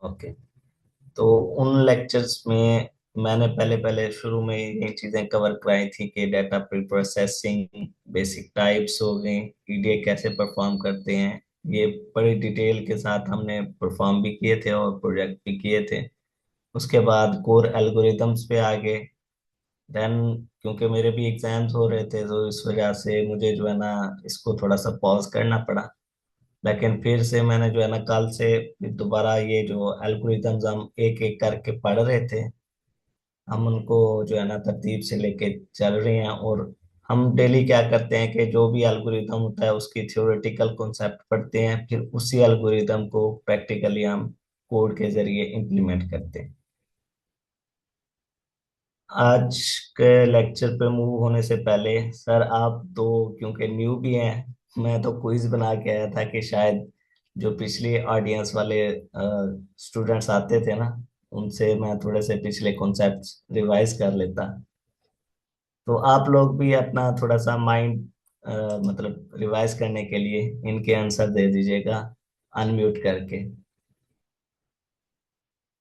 Okay. तो उन lectures में मैंने पहले पहले शुरू में ये चीजें कवर कराई थी कि data pre processing, basic types हो गए, ईडीए कैसे परफॉर्म करते हैं। ये बड़ी डिटेल के साथ हमने परफॉर्म भी किए थे और प्रोजेक्ट भी किए थे। उसके बाद कोर एल्गोरिथम्स पे आ गए। देन क्योंकि मेरे भी एग्जाम्स हो रहे थे तो इस वजह से मुझे जो है ना इसको थोड़ा सा पॉज करना पड़ा। लेकिन फिर से मैंने जो है ना कल से फिर दोबारा ये जो एल्गोरिथम्स हम एक एक करके पढ़ रहे थे, हम उनको जो है ना तरतीब से लेके चल रहे हैं। और हम डेली क्या करते हैं कि जो भी एल्गोरिथम होता है उसकी थ्योरेटिकल कॉन्सेप्ट पढ़ते हैं, फिर उसी एल्गोरिथम को प्रैक्टिकली हम कोड के जरिए इम्प्लीमेंट करते हैं। आज के लेक्चर पे मूव होने से पहले सर, आप तो क्योंकि न्यू भी हैं, मैं तो क्विज बना के आया था कि शायद जो पिछले ऑडियंस वाले स्टूडेंट्स आते थे ना, उनसे मैं थोड़े से पिछले कॉन्सेप्ट्स रिवाइज कर लेता। तो आप लोग भी अपना थोड़ा सा माइंड मतलब रिवाइज करने के लिए इनके आंसर दे दीजिएगा अनम्यूट करके।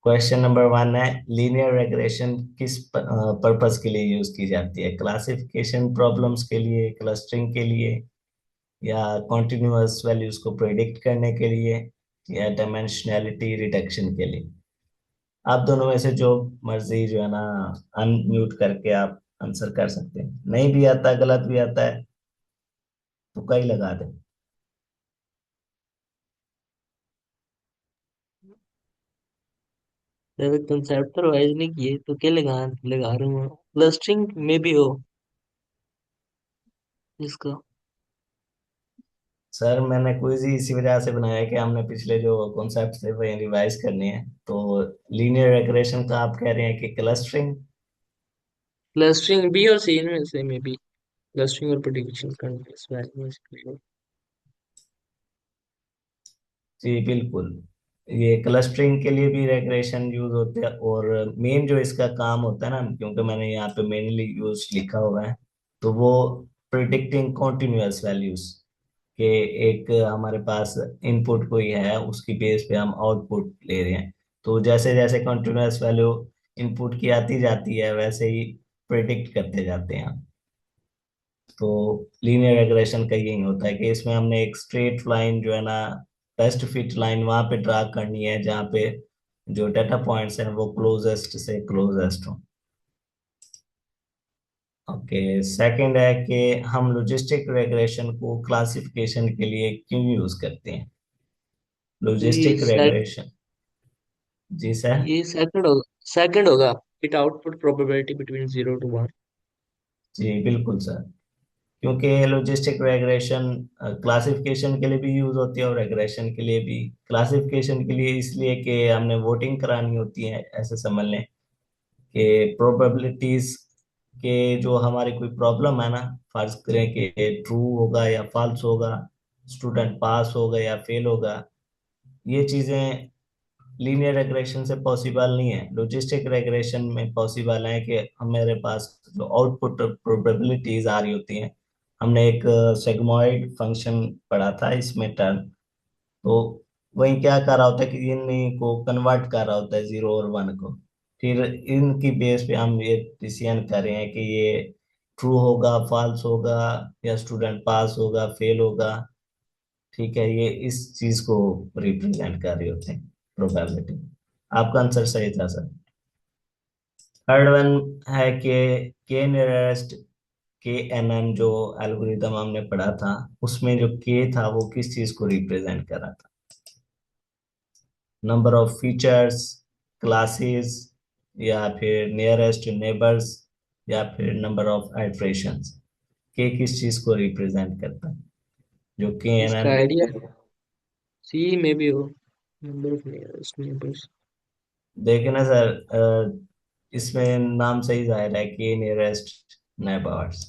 क्वेश्चन नंबर 1 है, लीनियर रेग्रेशन किस पर्पस के लिए यूज की जाती है? क्लासिफिकेशन प्रॉब्लम्स के लिए, क्लस्टरिंग के लिए, या कॉन्टिन्यूअस वैल्यूज को प्रेडिक्ट करने के लिए, या डायमेंशनैलिटी रिडक्शन के लिए? आप दोनों में से जो मर्जी जो है ना अनम्यूट करके आप आंसर कर सकते हैं। नहीं भी आता, गलत भी आता है, तुक्का ही लगा दे। जब कंसेप्ट पर वाइज नहीं किए तो क्या लगा लगा रहा हूँ। क्लस्टरिंग में भी हो इसका। सर मैंने क्विज ही इसी वजह से बनाया है कि हमने पिछले जो कॉन्सेप्ट थे वही रिवाइज करने हैं। तो लीनियर रिग्रेशन का आप कह रहे हैं कि क्लस्टरिंग? क्लस्टरिंग बी और सी में से में भी क्लस्टरिंग और प्रेडिक्शन कंटीन्यूअस वैल्यू। जी बिल्कुल। ये क्लस्टरिंग के लिए भी रेग्रेशन यूज होते हैं। और मेन जो इसका काम होता है ना, क्योंकि मैंने यहाँ पे मेनली यूज लिखा हुआ है, तो वो प्रिडिक्टिंग कॉन्टिन्यूअस वैल्यूज के एक हमारे पास इनपुट कोई है, उसकी बेस पे हम आउटपुट ले रहे हैं। तो जैसे जैसे कॉन्टिन्यूअस वैल्यू इनपुट की आती जाती है वैसे ही प्रिडिक्ट करते जाते हैं हम। तो लीनियर रेग्रेशन का यही होता है कि इसमें हमने एक स्ट्रेट लाइन जो है ना, बेस्ट फिट लाइन वहां पे ड्रा करनी है जहाँ पे जो डाटा पॉइंट्स हैं वो क्लोजेस्ट से क्लोजेस्ट हो। ओके। सेकंड है कि हम लॉजिस्टिक रेग्रेशन को क्लासिफिकेशन के लिए क्यों यूज करते हैं? ये लॉजिस्टिक सेक रेग्रेशन। जी सर। ये सेकंड होगा। It output probability between 0 to 1। जी बिल्कुल सर। क्योंकि लॉजिस्टिक रेग्रेशन क्लासिफिकेशन के लिए भी यूज होती है और रेग्रेशन के लिए भी। क्लासिफिकेशन के लिए इसलिए कि हमने वोटिंग करानी होती है, ऐसे समझ लें कि प्रोबेबिलिटीज के जो हमारी कोई प्रॉब्लम है ना, फर्ज करें कि ट्रू होगा या फॉल्स होगा, स्टूडेंट पास होगा या फेल होगा, ये चीजें लीनियर रेग्रेशन से पॉसिबल नहीं है। लॉजिस्टिक रेग्रेशन में पॉसिबल है कि हमारे पास जो आउटपुट प्रोबेबिलिटीज आ रही होती हैं, हमने एक सेगमॉइड फंक्शन पढ़ा था इसमें टर्म। तो वही क्या कर रहा होता है कि इन को कन्वर्ट कर रहा होता है 0 और 1 को। फिर इनकी बेस पे हम ये डिसीजन कर रहे हैं कि ये ट्रू होगा, फॉल्स होगा, या स्टूडेंट पास होगा, फेल होगा। ठीक है, ये इस चीज को रिप्रेजेंट कर रहे होते हैं, प्रोबेबिलिटी। आपका आंसर सही था सर। थर्ड वन है कि के नियरेस्ट के एन एन जो एल्गोरिदम हमने पढ़ा था, उसमें जो के था वो किस चीज को रिप्रेजेंट कर रहा था? नंबर ऑफ फीचर्स, क्लासेस, या फिर नियरेस्ट नेबर्स, या फिर नंबर ऑफ आइट्रेशंस? के किस चीज को रिप्रेजेंट करता है जो के एन इसका एन? आइडिया सी में भी हो। Number of neighbours neighbours. देखिए ना सर, इसमें नाम सही जाहिर है के नियरेस्ट नेबर्स।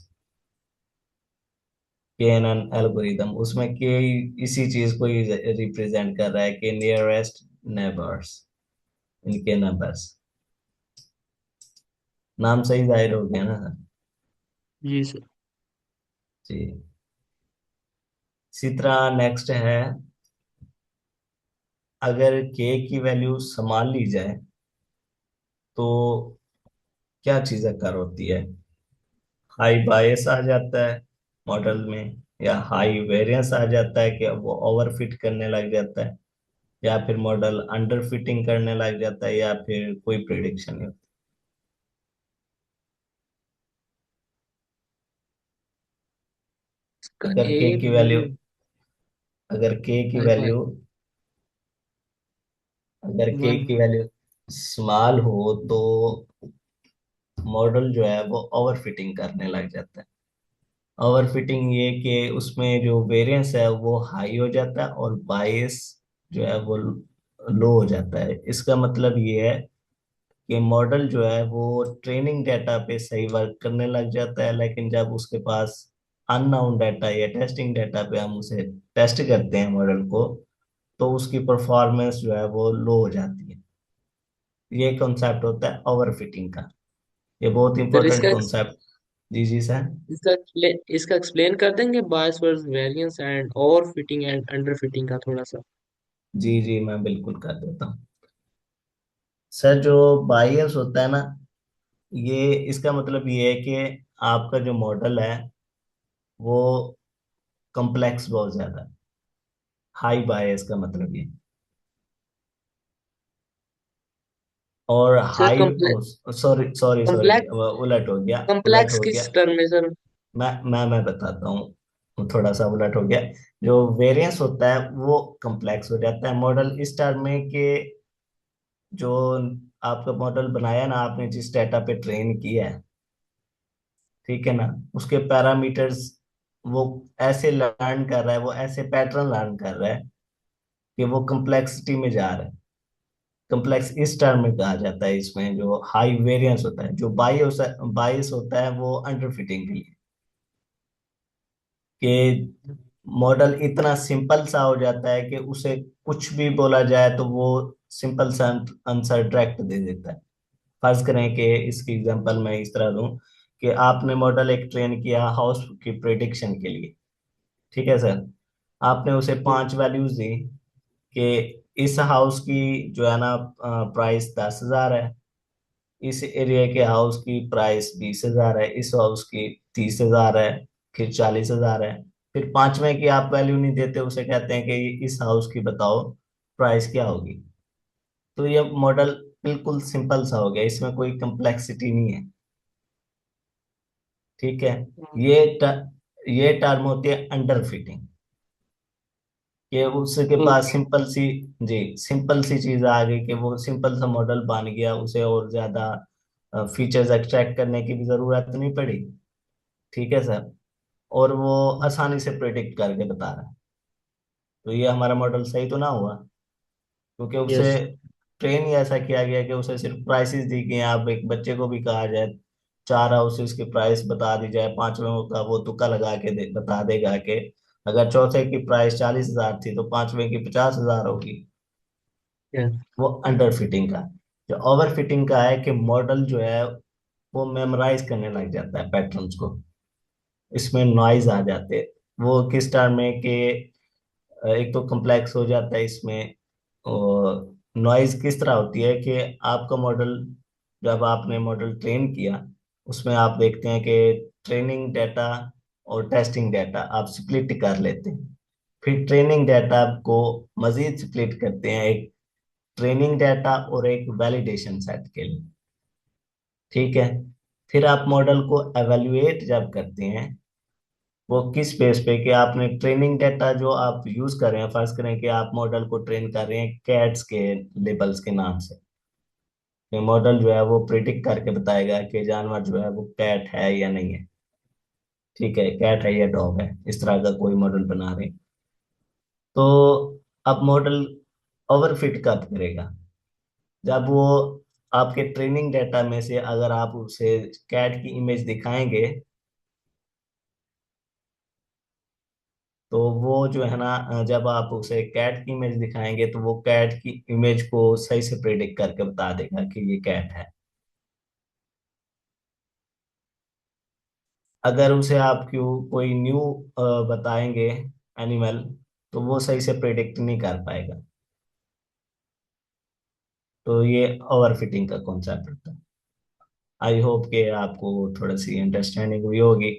के एन एन एल्गोरिदम, उसमें के इसी चीज को ही रिप्रेजेंट कर रहा है कि नियरेस्ट नेबर्स, इनके नंबर्स। नाम सही जाहिर हो गया ना सर? जी सर। जी। इसी तरह नेक्स्ट है, अगर के की वैल्यू संभाल ली जाए तो क्या चीजें कर होती है? हाई बायस आ जाता है मॉडल में, या हाई वेरिएंस आ जाता है कि वो ओवरफिट करने लग जाता है, या फिर मॉडल अंडर फिटिंग करने लग जाता है, या फिर कोई प्रिडिक्शन नहीं होती। इसका अगर ए के की वैल्यू बी अगर के की अल्फा वैल्यू अगर के वन की वैल्यू स्मॉल हो तो मॉडल जो है वो ओवरफिटिंग करने लग जाता है। ओवरफिटिंग ये कि उसमें जो वेरिएंस है वो हाई हो जाता है और बायस जो है वो लो हो जाता है। इसका मतलब ये है कि मॉडल जो है वो ट्रेनिंग डाटा पे सही वर्क करने लग जाता है, लेकिन जब उसके पास अननाउन डाटा या टेस्टिंग डाटा पे हम उसे टेस्ट करते हैं मॉडल को, तो उसकी परफॉर्मेंस जो है वो लो हो जाती है। ये कॉन्सेप्ट होता है ओवरफिटिंग का। ये बहुत सर इंपॉर्टेंट कॉन्सेप्ट। जी जी सर। इसका एक्सप्लेन कर देंगे bias versus variance and overfitting and underfitting का थोड़ा सा। जी जी मैं बिल्कुल कर देता हूँ। सर जो बायस होता है ना, ये इसका मतलब ये है कि आपका जो मॉडल है वो कॉम्प्लेक्स बहुत ज्यादा है। हाई बायस का मतलब ये। और sir high, sorry sorry sorry, complex उलट हो गया। उलट कॉम्प्लेक्स हो गया। किस टर्म में सर? मैं बताता हूँ, थोड़ा सा उलट हो गया। जो वेरिएंस होता है वो कॉम्प्लेक्स हो जाता है मॉडल इस टर्म में कि जो आपका मॉडल बनाया ना आपने, जिस डाटा पे ट्रेन किया है, ठीक है ना, उसके पैरामीटर्स वो ऐसे लर्न कर रहा है, वो ऐसे पैटर्न लर्न कर रहा है कि वो कम्प्लेक्सिटी में जा रहा है। कम्प्लेक्स इस टर्म में कहा जाता है इसमें जो हाई वेरिएंस होता है। जो बाइस होता है वो अंडर फिटिंग के लिए, कि मॉडल इतना सिंपल सा हो जाता है कि उसे कुछ भी बोला जाए तो वो सिंपल सा आंसर डायरेक्ट दे देता है। फर्ज करें कि इसकी एग्जांपल मैं इस तरह दूं कि आपने मॉडल एक ट्रेन किया हाउस की प्रिडिक्शन के लिए, ठीक है सर। आपने उसे 5 वैल्यूज दी कि इस हाउस की जो है ना प्राइस 10,000 है, इस एरिया के हाउस की प्राइस 20,000 है, इस हाउस की 30,000 है, फिर 40,000 है। फिर पांचवें की आप वैल्यू नहीं देते, उसे कहते हैं कि इस हाउस की बताओ प्राइस क्या होगी। तो ये मॉडल बिल्कुल सिंपल सा हो गया, इसमें कोई कम्प्लेक्सिटी नहीं है। ठीक है। ये टर्म होती है अंडर फिटिंग, कि उसके पास ओके। सिंपल सी, जी, सिंपल सी चीज आ गई कि वो सिंपल सा मॉडल बन गया, उसे और ज्यादा फीचर्स एक्सट्रैक्ट करने की भी जरूरत नहीं पड़ी। ठीक है सर। और वो आसानी से प्रेडिक्ट करके बता रहा है। तो ये हमारा मॉडल सही तो ना हुआ, क्योंकि उसे यस। ट्रेन ही ऐसा किया गया कि उसे सिर्फ प्राइसेस दी गई हैं। आप एक बच्चे को भी कहा जाए 4 हाउसेस की प्राइस बता दी जाए, पांचवें का वो तुक्का लगा के बता देगा कि अगर चौथे की प्राइस 40,000 थी तो पांचवें की 50,000 होगी। यस। वो अंडर फिटिंग का। जो ओवर फिटिंग का है कि मॉडल जो है वो मेमोराइज करने लग जाता है पैटर्न्स को, इसमें नॉइज आ जाते हैं। वो किस टर्म में कि एक तो कॉम्प्लेक्स हो जाता है इसमें। और नॉइज किस तरह होती है कि आपका मॉडल, जब आपने मॉडल ट्रेन किया, उसमें आप देखते हैं कि ट्रेनिंग डाटा और टेस्टिंग डाटा आप स्प्लिट कर लेते हैं। फिर ट्रेनिंग डाटा को मजीद स्प्लिट करते हैं एक ट्रेनिंग डाटा और एक वैलिडेशन सेट के लिए। ठीक है। फिर आप मॉडल को एवेल्युएट जब करते हैं, वो किस बेस पे कि आपने ट्रेनिंग डाटा जो आप यूज कर रहे हैं, फर्ज करें कि आप मॉडल को ट्रेन कर रहे हैं कैट्स के लेबल्स के नाम से। ये मॉडल जो है वो प्रिडिक्ट करके बताएगा कि जानवर जो है वो कैट है या नहीं है। ठीक है, कैट है या डॉग है, इस तरह का कोई मॉडल बना रहे हैं। तो अब मॉडल ओवरफिट कब करेगा? जब वो आपके ट्रेनिंग डाटा में से अगर आप उसे कैट की इमेज दिखाएंगे, तो वो जो है ना, जब आप उसे कैट की इमेज दिखाएंगे तो वो कैट की इमेज को सही से प्रेडिक्ट करके बता देगा कि ये कैट है। अगर उसे आप क्यों कोई न्यू बताएंगे एनिमल, तो वो सही से प्रेडिक्ट नहीं कर पाएगा। तो ये ओवरफिटिंग का कॉन्सेप्ट होता है। आई होप कि आपको थोड़ी सी अंडरस्टैंडिंग हुई होगी।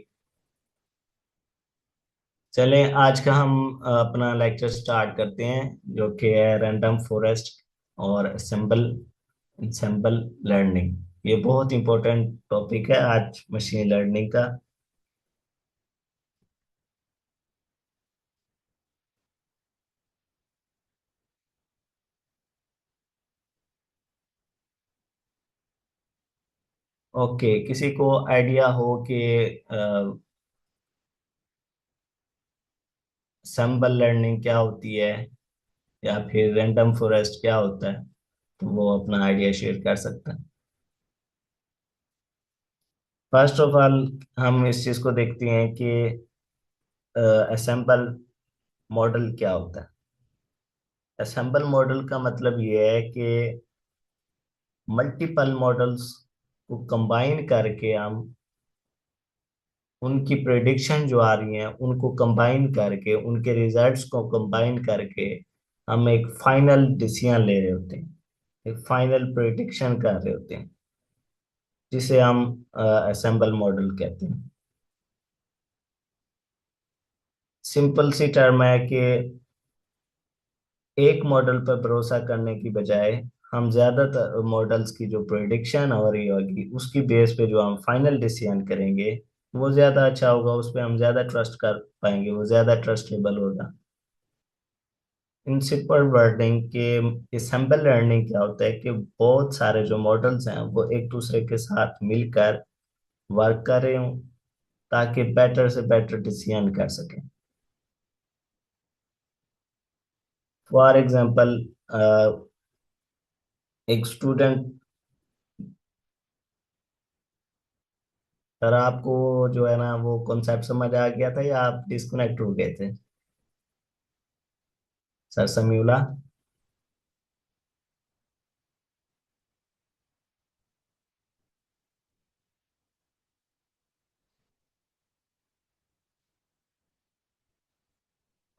चलें, आज का हम अपना लेक्चर स्टार्ट करते हैं, जो कि है रैंडम फॉरेस्ट और असेंबल ensemble लर्निंग। ये बहुत इंपॉर्टेंट टॉपिक है आज मशीन लर्निंग का। ओके, किसी को आइडिया हो कि असेंबल लर्निंग क्या होती है या फिर रैंडम फॉरेस्ट क्या होता है, तो वो अपना आइडिया शेयर कर सकता है। फर्स्ट ऑफ ऑल, हम इस चीज को देखते हैं कि असेंबल मॉडल क्या होता है। असेंबल मॉडल का मतलब ये है कि मल्टीपल मॉडल्स को कंबाइन करके हम उनकी प्रेडिक्शन जो आ रही है उनको कंबाइन करके, उनके रिजल्ट्स को कंबाइन करके हम एक फाइनल डिसीजन ले रहे होते हैं, एक फाइनल प्रेडिक्शन कर रहे होते हैं, जिसे हम असेंबल मॉडल कहते हैं। सिंपल सी टर्म है कि एक मॉडल पर भरोसा करने की बजाय हम ज्यादातर मॉडल्स की जो प्रेडिक्शन हो रही होगी उसकी बेस पे जो हम फाइनल डिसीजन करेंगे वो ज्यादा अच्छा होगा, उस पर हम ज्यादा ट्रस्ट कर पाएंगे, वो ज्यादा ट्रस्टेबल होगा। इन सिंपल वर्डिंग के असेंबल लर्निंग क्या होता है कि बहुत सारे जो मॉडल्स हैं वो एक दूसरे के साथ मिलकर वर्क कर रहे हों, ताकि बेटर से बेटर डिसीजन कर सकें। फॉर एग्जांपल, एक स्टूडेंट, सर आपको जो है ना वो कॉन्सेप्ट समझ आ गया था या आप डिस्कनेक्ट हो गए थे? सर समीउला।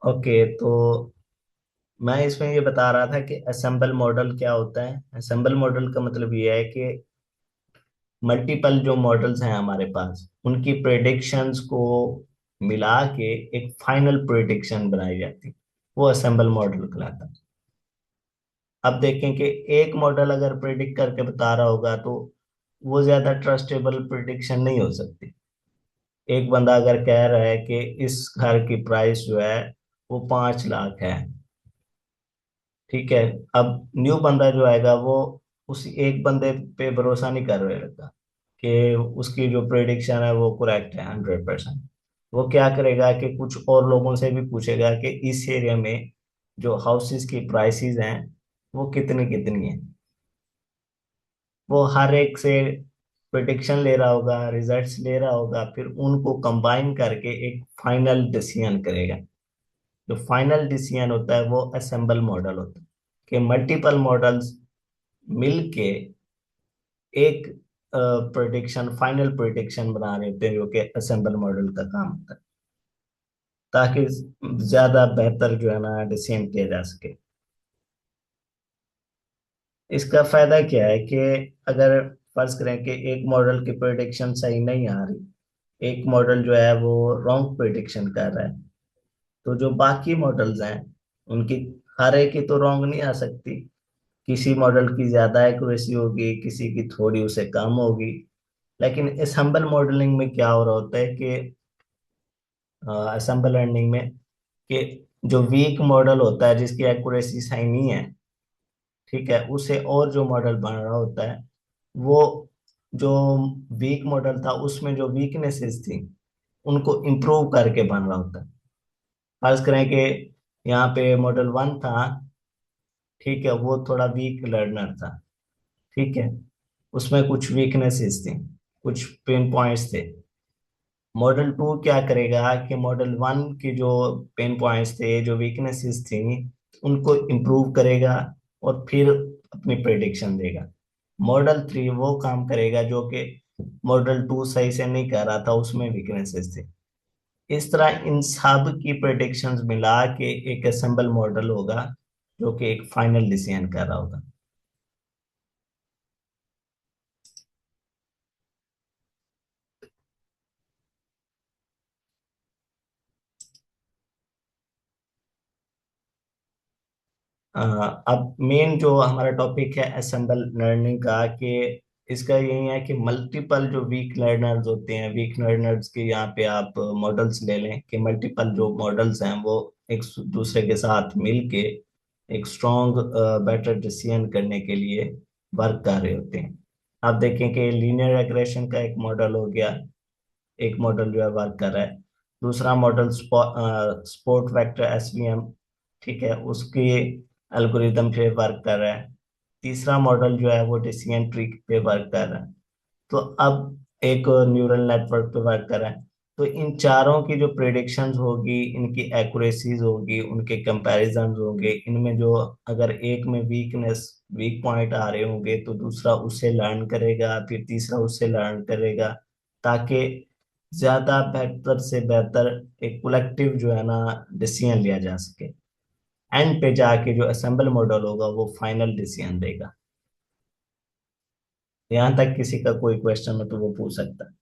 ओके, तो मैं इसमें ये बता रहा था कि असेंबल मॉडल क्या होता है। असेंबल मॉडल का मतलब ये है कि मल्टीपल जो मॉडल्स हैं हमारे पास उनकी प्रेडिक्शंस को मिला के एक फाइनल प्रेडिक्शन बनाई जाती है, वो असेंबल मॉडल कहलाता है। अब देखें कि एक मॉडल अगर प्रेडिक्ट करके बता रहा होगा तो वो ज्यादा ट्रस्टेबल प्रेडिक्शन नहीं हो सकती। एक बंदा अगर कह रहा है कि इस घर की प्राइस जो है वो 5 लाख है, ठीक है। अब न्यू बंदा जो आएगा वो उसी एक बंदे पे भरोसा नहीं कर रहेगा कि उसकी जो प्रेडिक्शन है वो करेक्ट है 100%। वो क्या करेगा कि कुछ और लोगों से भी पूछेगा कि इस एरिया में जो हाउसेस की प्राइसेस हैं वो कितनी कितनी है। वो हर एक से प्रिडिक्शन ले रहा होगा, रिजल्ट्स ले रहा होगा, फिर उनको कंबाइन करके एक फाइनल डिसीजन करेगा। जो फाइनल डिसीजन होता है वो असेंबल मॉडल होता है, कि मल्टीपल मॉडल्स मिलके एक प्रिडिक्शन, फाइनल प्रिडिक्शन बना रहे होते हैं, जो कि असेंबल मॉडल का काम होता है, ताकि ज्यादा बेहतर जो है ना डिसीजन किया जा सके। इसका फायदा क्या है कि अगर फर्ज करें कि एक मॉडल की प्रिडिक्शन सही नहीं आ रही, एक मॉडल जो है वो रॉन्ग प्रिडिक्शन कर रहा है, तो जो बाकी मॉडल्स हैं उनकी हर एक की तो रॉन्ग नहीं आ सकती। किसी मॉडल की ज्यादा एक्यूरेसी होगी, किसी की थोड़ी उसे कम होगी। लेकिन इस हम्बल मॉडलिंग में क्या हो रहा होता है कि असेंबल लर्निंग में, कि जो वीक मॉडल होता है जिसकी एक्यूरेसी सही नहीं है, ठीक है, उसे और जो मॉडल बन रहा होता है वो जो वीक मॉडल था उसमें जो वीकनेसेस थी उनको इम्प्रूव करके बन रहा होता है। फर्ज करें कि यहाँ पे मॉडल 1 था, ठीक है, वो थोड़ा वीक लर्नर था, ठीक है, उसमें कुछ वीकनेसेस थी, कुछ पेन पॉइंट्स थे। मॉडल 2 क्या करेगा कि मॉडल 1 की जो पेन पॉइंट्स थे, जो वीकनेसेस थी, उनको इम्प्रूव करेगा और फिर अपनी प्रेडिक्शन देगा। मॉडल 3 वो काम करेगा जो कि मॉडल 2 सही से नहीं कर रहा था, उसमें वीकनेसेस थे। इस तरह इन सब की प्रेडिक्शंस मिला के एक असेंबल मॉडल होगा, जो कि एक फाइनल डिसीजन कर रहा होगा। अ, अब मेन जो हमारा टॉपिक है असेंबल लर्निंग का, कि इसका यही है कि मल्टीपल जो वीक लर्नर्स होते हैं, वीक लर्नर्स के यहाँ पे आप मॉडल्स ले लें कि मल्टीपल जो मॉडल्स हैं वो एक दूसरे के साथ मिलके एक स्ट्रॉन्ग बेटर डिसीजन करने के लिए वर्क कर रहे होते हैं। आप देखें कि लीनियर एग्रेशन का एक मॉडल हो गया, एक मॉडल जो है वर्क कर रहा है। दूसरा मॉडल स्पोर्ट वेक्टर एसवीएम, ठीक है, उसके एल्गोरिदम पे वर्क कर रहा है। तीसरा मॉडल जो है वो डिसीजन ट्री पे वर्क कर रहा है। तो अब एक न्यूरल नेटवर्क पे वर्क कर रहा है। तो इन चारों की जो प्रेडिक्शंस होगी, इनकी एक्यूरेसीज होगी, उनके कंपैरिजंस होंगे, इनमें जो अगर एक में वीक पॉइंट आ रहे होंगे तो दूसरा उससे लर्न करेगा, फिर तीसरा उससे लर्न करेगा, ताकि ज्यादा बेहतर से बेहतर एक कलेक्टिव जो है ना डिसीजन लिया जा सके। एंड पे जाके जो असेंबल मॉडल होगा वो फाइनल डिसीजन देगा। यहाँ तक किसी का कोई क्वेश्चन हो तो वो पूछ सकता है।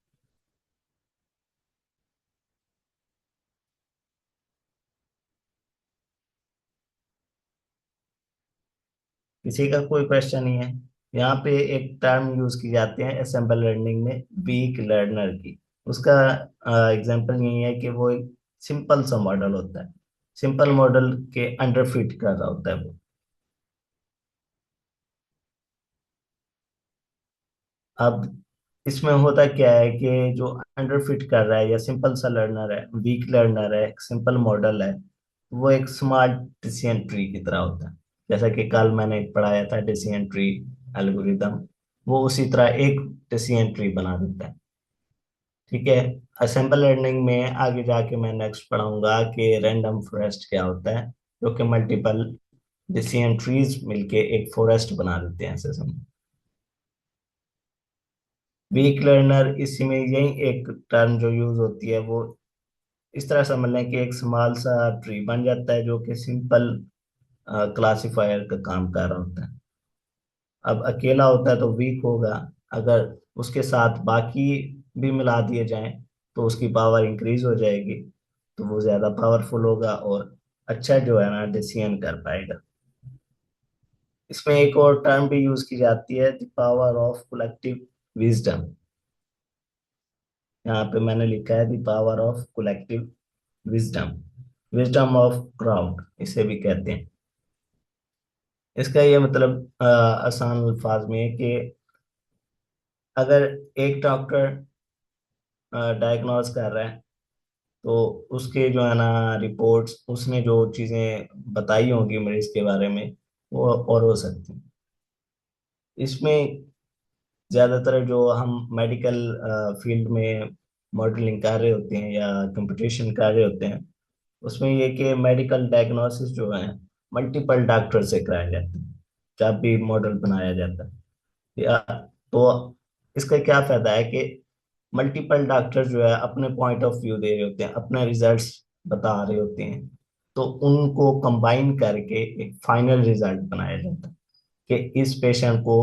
किसी का कोई क्वेश्चन नहीं है। यहाँ पे एक टर्म यूज की जाती है असेंबल लर्निंग में, वीक लर्नर की। उसका एग्जांपल यही है कि वो एक सिंपल सा मॉडल होता है, सिंपल मॉडल के अंडर फिट कर रहा होता है वो। अब इसमें होता क्या है कि जो अंडर फिट कर रहा है या सिंपल सा लर्नर है, वीक लर्नर है, सिंपल मॉडल है, वो एक स्मार्ट डिसीजन ट्री की तरह होता है। जैसा कि कल मैंने पढ़ाया था डिसीजन ट्री एल्गोरिदम, वो उसी तरह एक डिसीजन ट्री बना देता है। ठीक है। असेंबल लर्निंग में आगे जाके मैं नेक्स्ट पढ़ाऊंगा कि रैंडम फॉरेस्ट क्या होता है, जो कि मल्टीपल डिसीजन ट्रीज मिलके एक फॉरेस्ट बना देते हैं ऐसे समझ। वीक लर्नर इसी में यही एक टर्म जो यूज होती है वो इस तरह समझ लें कि एक स्मॉल सा ट्री बन जाता है जो कि सिंपल क्लासिफायर का काम कर रहा होता है। अब अकेला होता है तो वीक होगा, अगर उसके साथ बाकी भी मिला दिए जाएं तो उसकी पावर इंक्रीज हो जाएगी, तो वो ज्यादा पावरफुल होगा और अच्छा जो है ना डिसीजन कर पाएगा। इसमें एक और टर्म भी यूज की जाती है, the power of collective wisdom. यहाँ पे मैंने लिखा है the power of collective wisdom, wisdom of crowd इसे भी कहते हैं। इसका ये मतलब आसान अल्फाज में है कि अगर एक डॉक्टर डायग्नोज कर रहा है तो उसके जो है ना रिपोर्ट्स, उसने जो चीजें बताई होंगी मरीज के बारे में वो और हो सकती हैं। इसमें ज्यादातर जो हम मेडिकल फील्ड में मॉडलिंग कर रहे होते हैं या कंपटीशन कर रहे होते हैं, उसमें ये कि मेडिकल डायग्नोसिस जो है मल्टीपल डॉक्टर से कराया जाता है जब भी मॉडल बनाया जाता है। या तो इसका क्या फायदा है कि मल्टीपल डॉक्टर जो है अपने पॉइंट ऑफ व्यू दे रहे होते हैं, अपने रिजल्ट्स बता रहे होते हैं, तो उनको कंबाइन करके एक फाइनल रिजल्ट बनाया जाता है कि इस पेशेंट को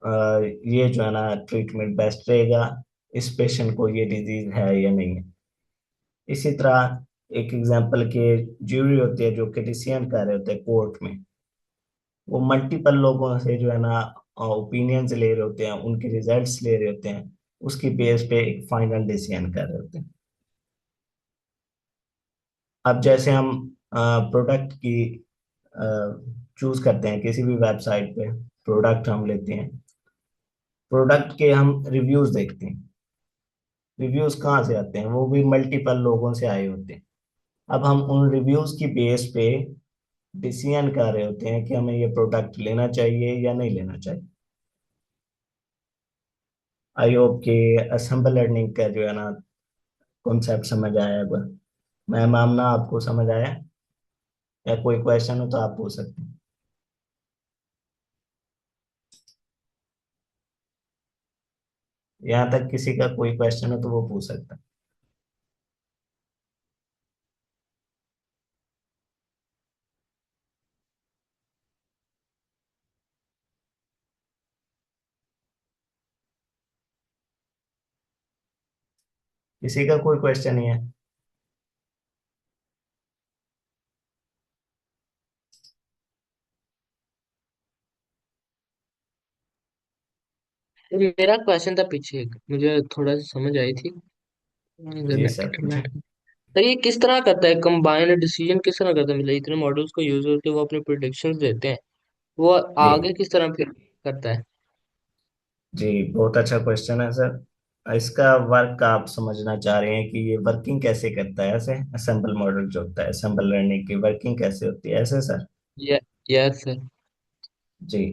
अ, ये जो है ना ट्रीटमेंट बेस्ट रहेगा, इस पेशेंट को ये डिजीज है या नहीं है। इसी तरह एक एग्जांपल के ज्यूरी होती है जो कि डिसीजन कर रहे होते हैं कोर्ट में, वो मल्टीपल लोगों से जो है ना ओपिनियंस ले रहे होते हैं, उनके रिजल्ट्स ले रहे होते हैं, उसकी बेस पे एक फाइनल डिसीजन कर रहे होते हैं। अब जैसे हम प्रोडक्ट की चूज करते हैं किसी भी वेबसाइट पे, प्रोडक्ट हम लेते हैं, प्रोडक्ट के हम रिव्यूज देखते हैं। रिव्यूज कहाँ से आते हैं? वो भी मल्टीपल लोगों से आए होते हैं। अब हम उन रिव्यूज की बेस पे डिसीजन कर रहे होते हैं कि हमें ये प्रोडक्ट लेना चाहिए या नहीं लेना चाहिए। आई होप कि असेंबल लर्निंग का जो है ना कॉन्सेप्ट समझ आया होगा। मैं मामना आपको समझ आया? या कोई क्वेश्चन हो तो आप पूछ सकते हैं। यहाँ तक किसी का कोई क्वेश्चन हो तो वो पूछ सकता है। किसी का कोई क्वेश्चन नहीं है? तो मेरा क्वेश्चन था पीछे एक, मुझे थोड़ा सा समझ आई थी। जी सर पूछे। तो ये किस तरह करता है, कंबाइंड डिसीजन किस तरह करता है, मतलब इतने मॉडल्स को यूज करके वो अपने प्रिडिक्शंस देते हैं, वो आगे जी किस तरह फिर करता है? जी, बहुत अच्छा क्वेश्चन है सर। इसका वर्क आप समझना चाह रहे हैं कि ये वर्किंग कैसे करता है, ऐसे असेंबल मॉडल जो होता है, असेंबल लर्निंग की वर्किंग कैसे होती है, ऐसे सर। ये यस सर। जी,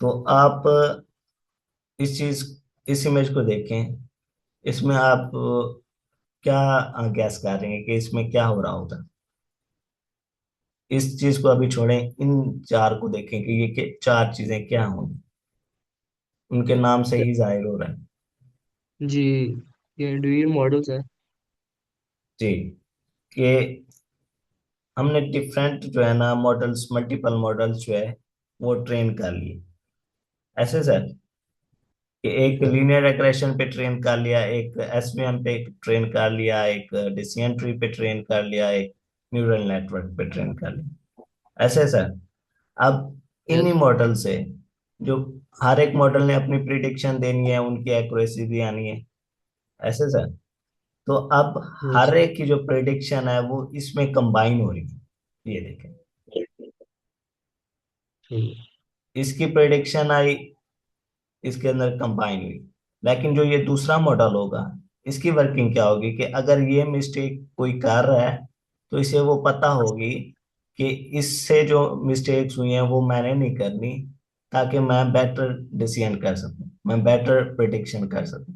तो आप इस चीज इस इमेज को देखें। इसमें आप क्या गैस कर रहे हैं कि इसमें क्या हो रहा होगा। इस चीज को अभी छोड़ें, इन चार को देखें कि ये चार चीजें क्या होंगी। उनके नाम से ही जाहिर हो रहा है। जी, ये इंडिविजुअल मॉडल्स है। जी, कि हमने डिफरेंट जो है ना मॉडल्स, मल्टीपल मॉडल्स जो है वो ट्रेन कर लिए, ऐसे सर। कि जी एक सर। लीनियर रिग्रेशन पे ट्रेन कर लिया, एक एसवीएम पे ट्रेन कर लिया, एक डिसिजन ट्री पे ट्रेन कर लिया, एक न्यूरल नेटवर्क पे ट्रेन कर लिया, ऐसे सर। अब इन्हीं यस। मॉडल से जो हर एक मॉडल ने अपनी प्रिडिक्शन देनी है, उनकी एक्यूरेसी भी आनी है, ऐसे सर। तो अब यस। हर एक की जो प्रिडिक्शन है वो इसमें कंबाइन हो रही है, ये देखें। इसकी प्रिडिक्शन आई, इसके अंदर कंबाइन हुई। लेकिन जो ये दूसरा मॉडल होगा, इसकी वर्किंग क्या होगी कि अगर ये मिस्टेक कोई कर रहा है तो इसे वो पता होगी कि इससे जो मिस्टेक्स हुई हैं वो मैंने नहीं करनी, ताकि मैं बेटर डिसीजन कर सकूं, मैं बेटर प्रिडिक्शन कर सकूं।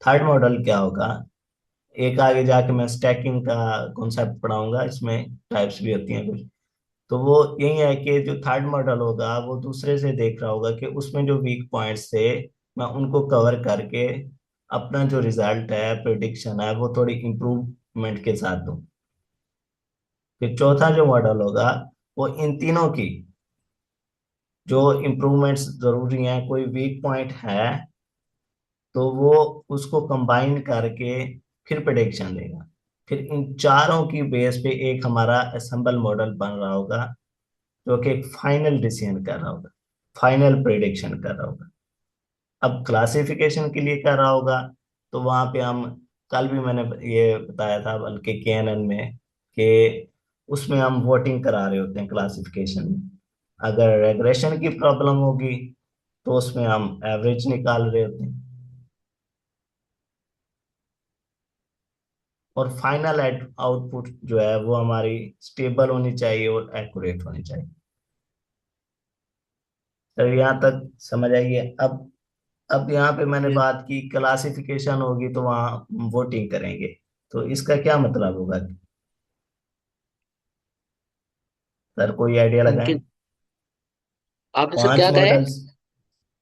थर्ड मॉडल क्या होगा, एक आगे जाके मैं स्टैकिंग का कॉन्सेप्ट पढ़ाऊंगा, इसमें टाइप्स भी होती हैं कुछ। तो वो यही है कि जो थर्ड मॉडल होगा वो दूसरे से देख रहा होगा कि उसमें जो वीक पॉइंट्स थे मैं उनको कवर करके अपना जो रिजल्ट है, प्रिडिक्शन है, वो थोड़ी इम्प्रूवमेंट के साथ दूं। फिर चौथा जो मॉडल होगा वो इन तीनों की जो इम्प्रूवमेंट्स जरूरी हैं, कोई वीक पॉइंट है तो वो उसको कंबाइन करके फिर प्रिडिक्शन देगा। फिर इन चारों की बेस पे एक हमारा असेंबल मॉडल बन रहा होगा, जो कि एक फाइनल डिसीजन कर रहा होगा, फाइनल प्रिडिक्शन कर रहा होगा। अब क्लासिफिकेशन के लिए कर रहा होगा, तो वहां पे हम, कल भी मैंने ये बताया था बल्कि केएनएन में, कि उसमें हम वोटिंग करा रहे होते हैं क्लासिफिकेशन में। अगर रेग्रेशन की प्रॉब्लम होगी तो उसमें हम एवरेज निकाल रहे होते हैं। और फाइनल आउटपुट जो है वो हमारी स्टेबल होनी चाहिए और एक्यूरेट होनी चाहिए। तो यहाँ तक समझ आइए। अब यहाँ पे मैंने यस। बात की क्लासिफिकेशन होगी तो वहाँ वोटिंग करेंगे, तो इसका क्या मतलब होगा सर, कोई आइडिया लगाएं। कि आपने सर पांच क्या कहा है? मॉडल्स,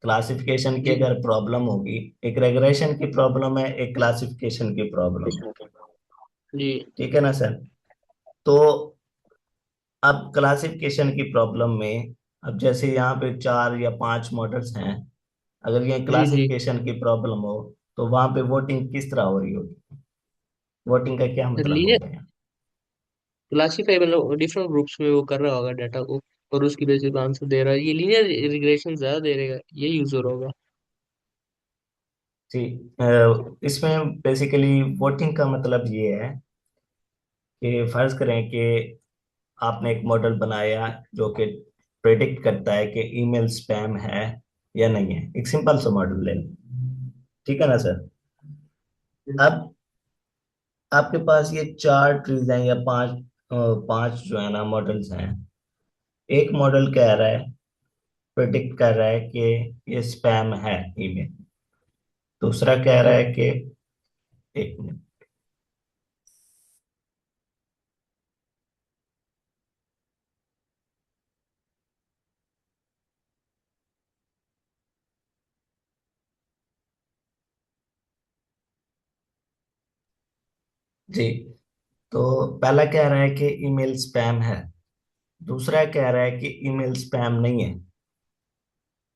क्लासिफिकेशन की जी। अगर प्रॉब्लम होगी, एक रेग्रेशन की प्रॉब्लम है, एक क्लासिफिकेशन की प्रॉब्लम है, जी। ठीक है ना सर। तो अब क्लासिफिकेशन की प्रॉब्लम में, अब जैसे यहाँ पे चार या पांच मॉडल्स हैं, अगर ये जी। जी क्लासिफिकेशन की प्रॉब्लम हो तो वहां पे वोटिंग किस तरह हो रही होगी, वोटिंग का क्या सर, मतलब लीनियर होगा यहाँ। क्लासीफाई मतलब डिफरेंट ग्रुप्स में वो कर रहा होगा डाटा को, और उसकी बेसिस पे आंसर दे रहा है, ये लीनियर रिग्रेशन ज्यादा दे रहेगा, ये यूजर होगा। जी, इसमें बेसिकली वोटिंग का मतलब ये है कि फर्ज करें कि आपने एक मॉडल बनाया जो कि प्रेडिक्ट करता है कि ईमेल स्पैम है या नहीं है, एक सिंपल सा मॉडल ले लें, ठीक है ना सर। अब आपके पास ये चार ट्रीज हैं या पांच जो है ना मॉडल्स हैं। एक मॉडल कह रहा है, प्रेडिक्ट कर रहा है कि ये स्पैम है ईमेल। दूसरा कह रहा जी। है कि, एक मिनट। जी, तो पहला कह रहा है कि ईमेल स्पैम है, दूसरा कह रहा है कि ईमेल स्पैम नहीं है,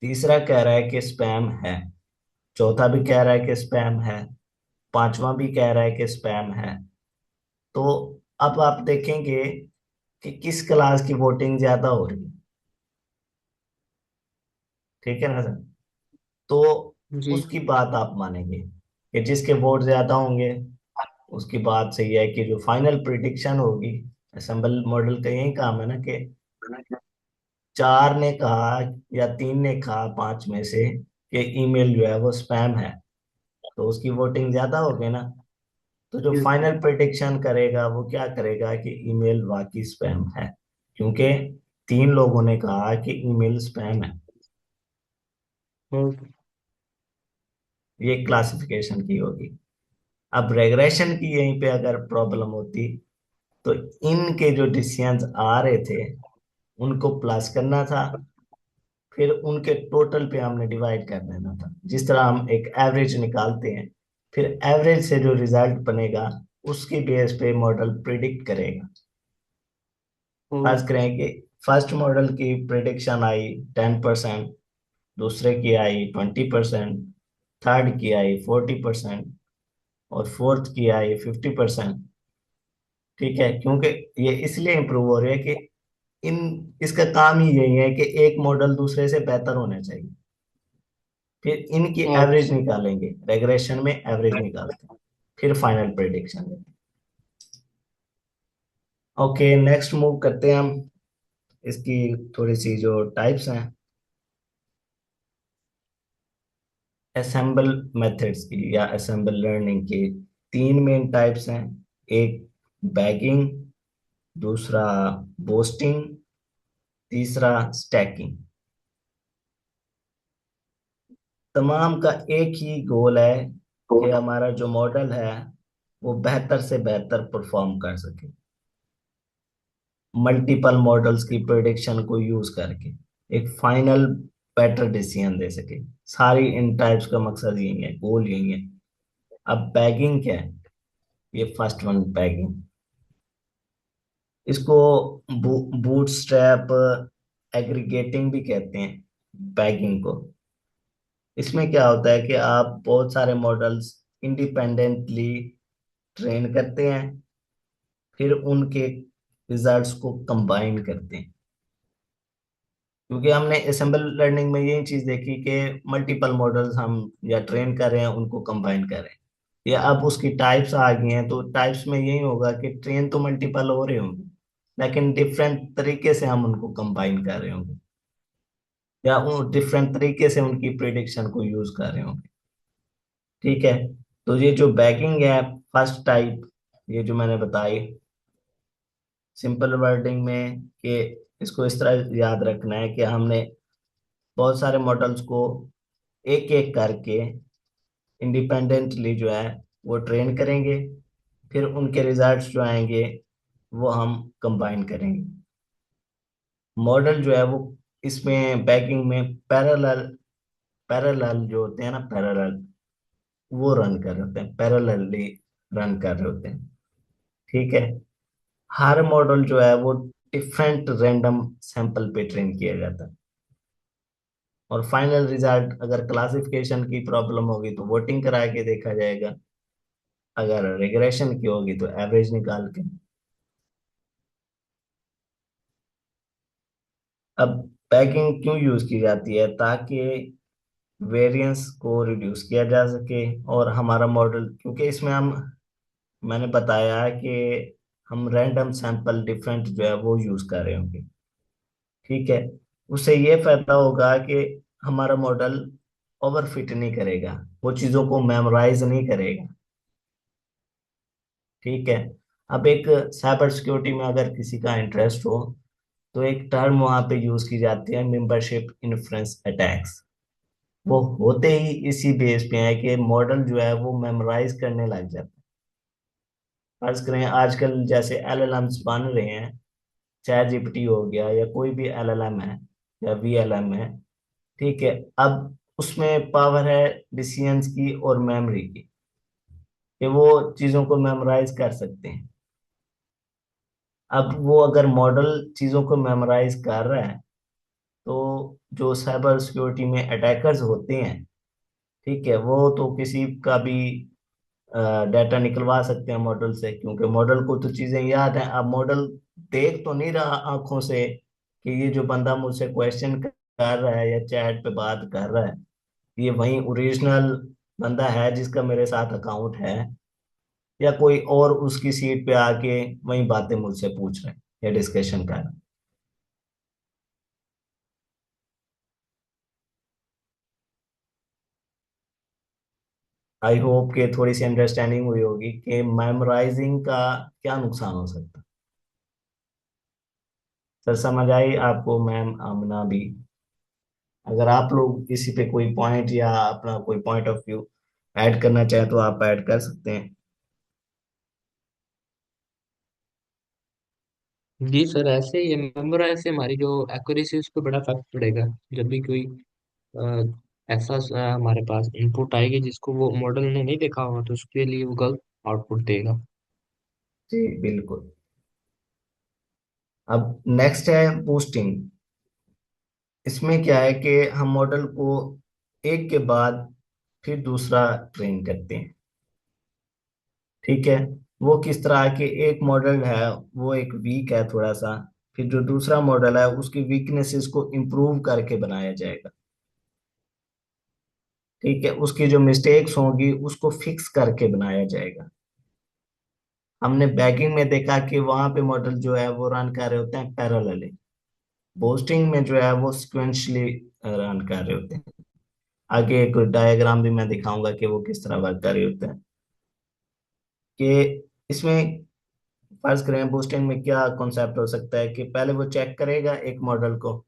तीसरा कह रहा है कि स्पैम है, चौथा भी कह रहा है कि स्पैम है, पांचवा भी कह रहा है कि स्पैम है। तो अब आप देखेंगे कि किस क्लास की वोटिंग ज्यादा हो रही है, ठीक है ना सर। तो जी। उसकी बात आप मानेंगे कि जिसके वोट ज्यादा होंगे उसकी बात सही है, कि जो फाइनल प्रिडिक्शन होगी, असेंबल मॉडल का यही काम है ना कि चार ने कहा या तीन ने कहा पांच में से कि ईमेल जो है वो स्पैम है, तो उसकी वोटिंग ज्यादा होगी ना। तो जो जी। फाइनल प्रिडिक्शन करेगा वो क्या करेगा कि ईमेल वाकई स्पैम है, क्योंकि तीन लोगों ने कहा कि ईमेल स्पैम है। हाँ। ये क्लासिफिकेशन की होगी। अब रेग्रेशन की यहीं पे अगर प्रॉब्लम होती, तो इनके जो डिसीजंस आ रहे थे उनको प्लस करना था, फिर उनके टोटल पे हमने डिवाइड कर देना था, जिस तरह हम एक एवरेज निकालते हैं। फिर एवरेज से जो रिजल्ट बनेगा उसकी बेस पे मॉडल प्रिडिक्ट करेगा। हाँ। फर्ज करें कि फर्स्ट मॉडल की प्रिडिक्शन आई 10%, दूसरे की आई 20%, थर्ड की आई 40%, और फोर्थ की आई 50%। ठीक है, क्योंकि ये इसलिए इंप्रूव हो रही है कि इन इसका काम ही यही है कि एक मॉडल दूसरे से बेहतर होना चाहिए। फिर इनकी एवरेज अच्छा। निकालेंगे, रेग्रेशन में एवरेज निकालते हैं, फिर फाइनल प्रेडिक्शन देते हैं। ओके, नेक्स्ट मूव करते हैं हम। इसकी थोड़ी सी जो टाइप्स हैं असेंबल मेथड्स की या असेंबल लर्निंग की, तीन मेन टाइप्स हैं। एक बैगिंग, दूसरा बोस्टिंग, तीसरा स्टैकिंग। तमाम का एक ही गोल है कि हमारा जो मॉडल है वो बेहतर से बेहतर परफॉर्म कर सके, मल्टीपल मॉडल्स की प्रिडिक्शन को यूज करके एक फाइनल बेटर डिसीजन दे सके। सारी इन टाइप्स का मकसद यही है, गोल यही है। अब बैगिंग क्या है? ये फर्स्ट वन बैगिंग, इसको बूटस्ट्रैप एग्रीगेटिंग भी कहते हैं, बैगिंग को। इसमें क्या होता है कि आप बहुत सारे मॉडल्स इंडिपेंडेंटली ट्रेन करते हैं, फिर उनके रिजल्ट्स को कंबाइन करते हैं। क्योंकि हमने असेंबल लर्निंग में यही चीज देखी कि मल्टीपल मॉडल्स हम या ट्रेन कर रहे हैं उनको कंबाइन कर रहे हैं, या अब उसकी टाइप्स आ गई हैं, तो टाइप्स में यही होगा कि ट्रेन तो मल्टीपल हो रहे होंगे, लेकिन डिफरेंट तरीके से हम उनको कंबाइन कर रहे होंगे, या डिफरेंट तरीके से उनकी प्रिडिक्शन को यूज कर रहे होंगे। ठीक है, तो ये जो बैगिंग है फर्स्ट टाइप, ये जो मैंने बताई सिंपल वर्डिंग में, कि इसको इस तरह याद रखना है कि हमने बहुत सारे मॉडल्स को एक एक करके इंडिपेंडेंटली जो है वो ट्रेन करेंगे, फिर उनके रिजल्ट्स जो आएंगे वो हम कंबाइन करेंगे। मॉडल जो है वो इसमें बैगिंग में पैरेलल पैरेलल जो होते हैं ना, पैरेलल वो रन कर रहे होते हैं, पैरेलली रन कर रहे होते हैं। ठीक है, हर मॉडल जो है वो डिफरेंट रैंडम सैंपल पे ट्रेन किया जाता है, और फाइनल रिजल्ट अगर क्लासिफिकेशन की प्रॉब्लम होगी तो वोटिंग करा के देखा जाएगा, अगर रिग्रेशन की होगी तो एवरेज निकाल के। अब पैकिंग क्यों यूज की जाती है? ताकि वेरिएंस को रिड्यूस किया जा सके, और हमारा मॉडल, क्योंकि इसमें हम, मैंने बताया है कि हम रैंडम सैंपल डिफरेंट जो है वो यूज कर रहे होंगे। ठीक है, उससे ये फायदा होगा कि हमारा मॉडल ओवरफिट नहीं करेगा, वो चीजों को मेमोराइज नहीं करेगा। ठीक है, अब एक साइबर सिक्योरिटी में अगर किसी का इंटरेस्ट हो, तो एक टर्म वहां पे यूज की जाती है, मेंबरशिप इन्फ्लुएंस अटैक्स। वो होते ही इसी बेस पे है कि मॉडल जो है वो मेमोराइज करने लग जाता है। फर्ज करें आजकल जैसे एलएलएम्स बन रहे हैं, चैट जीपीटी हो गया या कोई भी एलएलएम है या वीएलएम है। ठीक है, अब उसमें पावर है डिसीजंस की और मेमोरी की, कि वो चीजों को मेमोराइज कर सकते हैं। अब वो अगर मॉडल चीजों को मेमोराइज कर रहा है, तो जो साइबर सिक्योरिटी में अटैकर्स होते हैं, ठीक है, वो तो किसी का भी डाटा निकलवा सकते हैं मॉडल से, क्योंकि मॉडल को तो चीजें याद हैं। अब मॉडल देख तो नहीं रहा आंखों से कि ये जो बंदा मुझसे क्वेश्चन कर रहा है या चैट पे बात कर रहा है, ये वही ओरिजिनल बंदा है जिसका मेरे साथ अकाउंट है, या कोई और उसकी सीट पे आके वही बातें मुझसे पूछ रहे हैं या डिस्कशन कर रहे हैं। आई होप कि थोड़ी सी अंडरस्टैंडिंग हुई होगी कि मेमोराइजिंग का क्या नुकसान हो सकता है। सर समझ आई आपको मैम आमना भी? अगर आप लोग इसी पे कोई पॉइंट या अपना कोई पॉइंट ऑफ व्यू ऐड करना चाहें तो आप ऐड कर सकते हैं। जी सर, ऐसे ये मेमोराइज से हमारी जो एक्यूरेसी उस पर बड़ा फर्क पड़ेगा। जब भी कोई ऐसा हमारे पास इनपुट आएगी जिसको वो मॉडल ने नहीं देखा होगा, तो उसके लिए वो गलत आउटपुट देगा। जी बिल्कुल। अब नेक्स्ट है बूस्टिंग। इसमें क्या है कि हम मॉडल को एक के बाद फिर दूसरा ट्रेन करते हैं। ठीक है। वो किस तरह के, एक मॉडल है वो एक वीक है थोड़ा सा, फिर जो दूसरा मॉडल है उसकी वीकनेसेस को इम्प्रूव करके बनाया जाएगा। ठीक है। उसकी जो मिस्टेक्स होंगी उसको फिक्स करके बनाया जाएगा। हमने बैगिंग में देखा कि वहां पे मॉडल जो है वो रन कर रहे होते हैं पैरेलली। बूस्टिंग में जो है वो सिक्वेंशली रन कर रहे होते हैं। आगे एक डायग्राम भी मैं दिखाऊंगा कि वो किस तरह वर्क कर रहे होते हैं। कि इसमें फर्ज करें बूस्टिंग में क्या कॉन्सेप्ट हो सकता है कि पहले वो चेक करेगा एक मॉडल को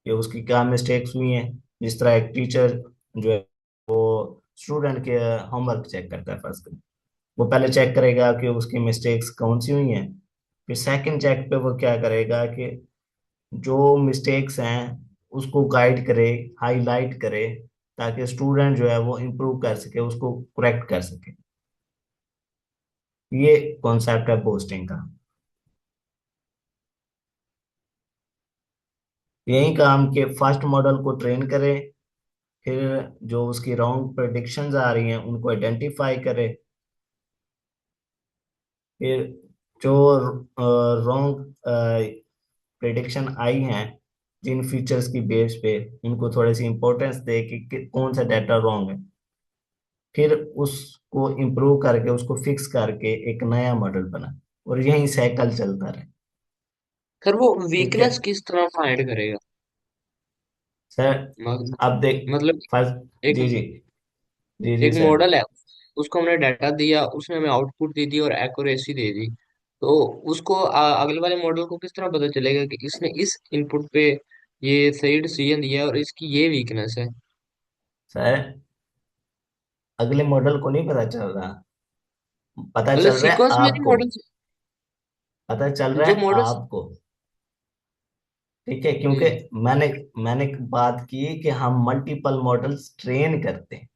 कि उसकी क्या मिस्टेक्स हुई हैं। जिस तरह एक टीचर जो है वो स्टूडेंट के होमवर्क चेक करता है, फर्ज करें वो पहले चेक करेगा कि उसकी मिस्टेक्स कौन सी हुई हैं। फिर सेकंड चेक पे वो क्या करेगा कि जो मिस्टेक्स हैं उसको गाइड करे, हाईलाइट करे, ताकि स्टूडेंट जो है वो इम्प्रूव कर सके, उसको करेक्ट कर सके। ये कॉन्सेप्ट है बूस्टिंग का। यही काम के फर्स्ट मॉडल को ट्रेन करे, फिर जो उसकी रॉन्ग प्रेडिक्शंस आ रही हैं उनको आइडेंटिफाई करे, फिर जो रॉन्ग प्रेडिक्शन आई हैं जिन फीचर्स की बेस पे, उनको थोड़ी सी इंपॉर्टेंस दे कि कौन सा डाटा रॉन्ग है, फिर उसको इम्प्रूव करके उसको फिक्स करके एक नया मॉडल बना, और यही साइकिल चलता रहे। सर वो ठीक है वीकनेस किस तरह फाइंड करेगा? सर। मग- अब देख, मतलब फर्स्ट, एक जी जी, जी जी एक सर। मॉडल है, उसको हमने डाटा दिया, उसने हमें आउटपुट दे दी और एक्यूरेसी दे दी। तो उसको अगले वाले मॉडल को किस तरह पता चलेगा कि इसने इस इनपुट पे ये सही डिसीजन दिया है और इसकी ये वीकनेस है? सर अगले मॉडल को नहीं पता चल रहा, पता मतलब चल रहा है सीक्वेंस में नहीं आपको, मॉडल, पता चल रहा जो है मॉडल। आपको। ठीक है, क्योंकि जी। मैंने मैंने बात की कि हम मल्टीपल मॉडल्स ट्रेन करते हैं।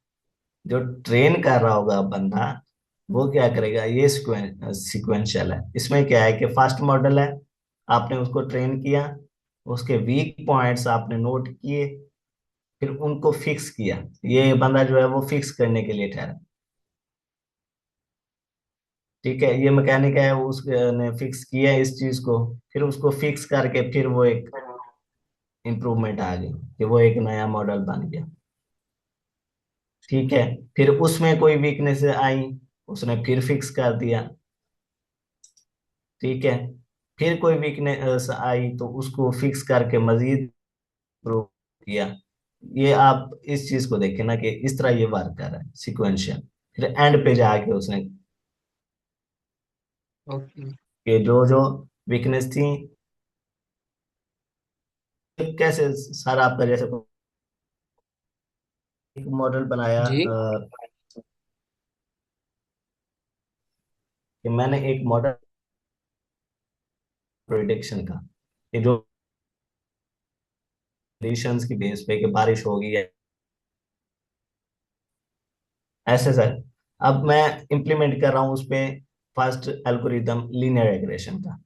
जो ट्रेन कर रहा होगा बंदा वो क्या करेगा, ये सिक्वेंशियल है। इसमें क्या है कि फर्स्ट मॉडल है, आपने उसको ट्रेन किया, उसके वीक पॉइंट्स आपने नोट किए, फिर उनको फिक्स किया। ये बंदा जो है वो फिक्स करने के लिए ठहरा। ठीक है, ये मैकेनिक है, उसने फिक्स किया इस चीज को, फिर उसको फिक्स करके फिर वो एक इम्प्रूवमेंट आ गई कि वो एक नया मॉडल बन गया। ठीक है। फिर उसमें कोई वीकनेस आई, उसने फिर फिक्स कर दिया। ठीक है। फिर कोई वीकनेस आई तो उसको फिक्स करके मजीद इम्प्रूव किया। ये आप इस चीज को देखें ना कि इस तरह ये वर्क कर रहा है सिक्वेंशियल। फिर एंड पे जाके उसने ओके। कि जो जो वीकनेस थी, कैसे सर आपका जैसे एक मॉडल बनाया जी। कि मैंने एक मॉडल प्रिडिक्शन का कि जो कंडीशंस की बेस पे कि बारिश होगी या ऐसे सर। अब मैं इंप्लीमेंट कर रहा हूँ उस पे फर्स्ट एल्गोरिदम लीनियर रिग्रेशन का।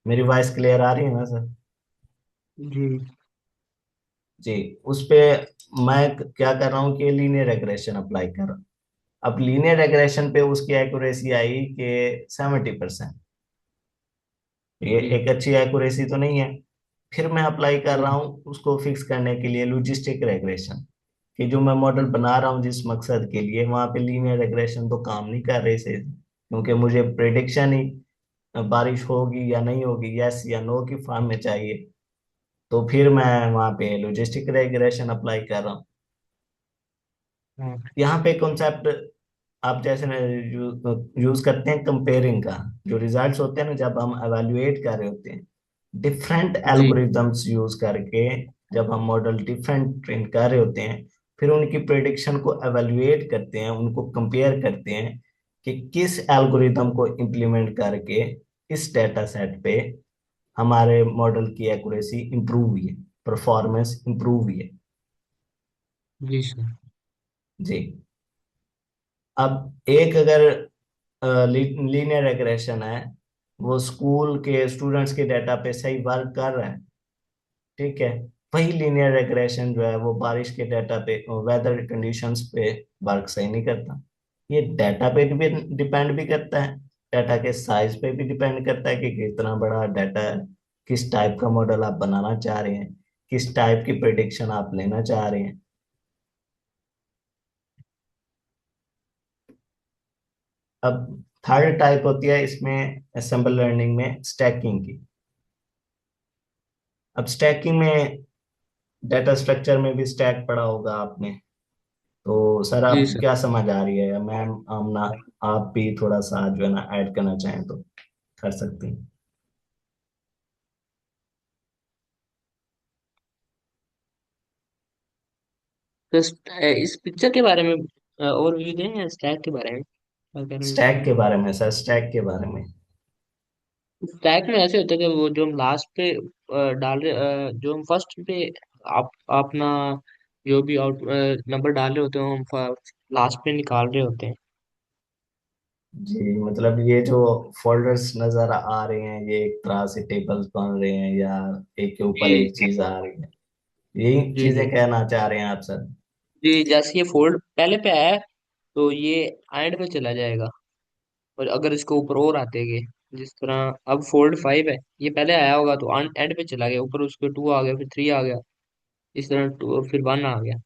मेरी वॉइस क्लियर आ रही है ना सर? जी। जी। उस पे मैं क्या कर रहा हूँ कि लीनियर रिग्रेशन अप्लाई कर रहा हूँ। अब लीनियर रिग्रेशन पे उसकी एक्यूरेसी आई कि 70%। ये जी। एक अच्छी एक्यूरेसी तो नहीं है। फिर मैं अप्लाई कर रहा हम्म, हूँ उसको फिक्स करने के लिए लॉजिस्टिक रेग्रेशन, कि जो मैं मॉडल बना रहा हूँ जिस मकसद के लिए, वहां पे लीनियर रेग्रेशन तो काम नहीं कर रही से, क्योंकि मुझे प्रिडिक्शन ही बारिश होगी या नहीं होगी, यस या नो की फॉर्म में चाहिए। तो फिर मैं वहां पे लॉजिस्टिक रेग्रेशन अप्लाई कर रहा हूँ। हाँ, यहाँ पे कॉन्सेप्ट आप जैसे यूज करते हैं कंपेयरिंग का, जो रिजल्ट्स होते हैं ना जब हम एवेल्युएट कर रहे होते हैं डिफरेंट जी एल्गोरिदम्स यूज करके, जब हम मॉडल डिफरेंट ट्रेन कर रहे होते हैं, फिर उनकी प्रेडिक्शन को एवेल्युएट करते हैं, उनको कंपेयर करते हैं कि किस एल्गोरिदम को इम्प्लीमेंट करके इस डेटा सेट पे हमारे मॉडल की एक्यूरेसी इंप्रूव हुई है, परफॉर्मेंस इंप्रूव हुई है। जी सर। जी। अब एक अगर लीनियर रिग्रेशन है, वो स्कूल के स्टूडेंट्स के डाटा पे सही वर्क कर रहा है, ठीक है, वही लीनियर रिग्रेशन जो है वो बारिश के डाटा पे, वेदर कंडीशंस पे वर्क सही नहीं करता। ये डाटा पे भी डिपेंड भी करता है, डाटा के साइज पे भी डिपेंड करता है कि कितना बड़ा डाटा है, किस टाइप का मॉडल आप बनाना चाह रहे हैं, किस टाइप की प्रिडिक्शन आप लेना चाह रहे हैं। अब थर्ड टाइप होती है इसमें असेंबल लर्निंग में स्टैकिंग की। अब स्टैकिंग में डाटा स्ट्रक्चर में भी स्टैक पढ़ा होगा आपने, तो सर जी आप सर। क्या समझ आ रही है मैम, आमना, आप भी थोड़ा सा जो है ना ऐड करना चाहें तो कर सकती हैं। तो इस पिक्चर के बारे में और व्यू दें, स्टैक के बारे में क्या कह रहे हैं स्टैक के बारे में सर, स्टैक के बारे में। स्टैक में ऐसे होता है कि वो जो हम लास्ट पे डाल रहे जो हम फर्स्ट पे आप अपना जो भी आउट नंबर डाल रहे होते हैं, हम लास्ट पे निकाल रहे होते हैं। जी, मतलब ये जो फोल्डर्स नजर आ रहे हैं, ये एक तरह से टेबल्स बन रहे हैं, या एक के ऊपर जी एक चीज आ रही है, यही जी चीजें जी कहना चाह रहे हैं आप सर। जी। जैसे ये फोल्ड पहले पे आया है, तो ये एंड पे चला जाएगा। और अगर इसको ऊपर और आते गए, जिस तरह अब फोल्ड 5 है, ये पहले आया होगा तो एंड पे चला गया, ऊपर उसके 2 आ गया, फिर 3 आ गया, इस तरह 2 फिर 1 आ गया।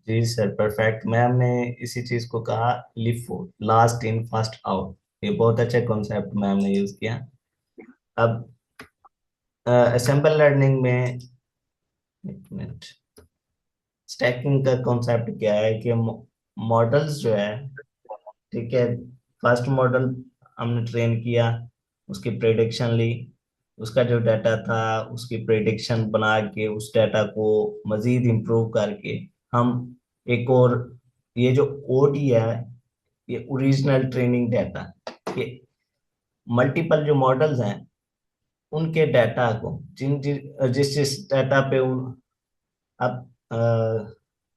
जी सर, परफेक्ट। मैम ने इसी चीज को कहा LIFO, last in first out. ये बहुत अच्छा कॉन्सेप्ट मैम ने यूज किया। अब असेंबल लर्निंग में, एक मिनट, स्टैकिंग का कॉन्सेप्ट क्या है कि मॉडल्स जो है, ठीक है, फर्स्ट मॉडल हमने ट्रेन किया, उसकी प्रेडिक्शन ली, उसका जो डाटा था उसकी प्रेडिक्शन बना के उस डाटा को मजीद इम्प्रूव करके हम एक और, ये जो ओडी है, ये ओरिजिनल ट्रेनिंग डाटा, ये मल्टीपल जो मॉडल्स हैं उनके डाटा को, जिस जिस डाटा पे उन, अब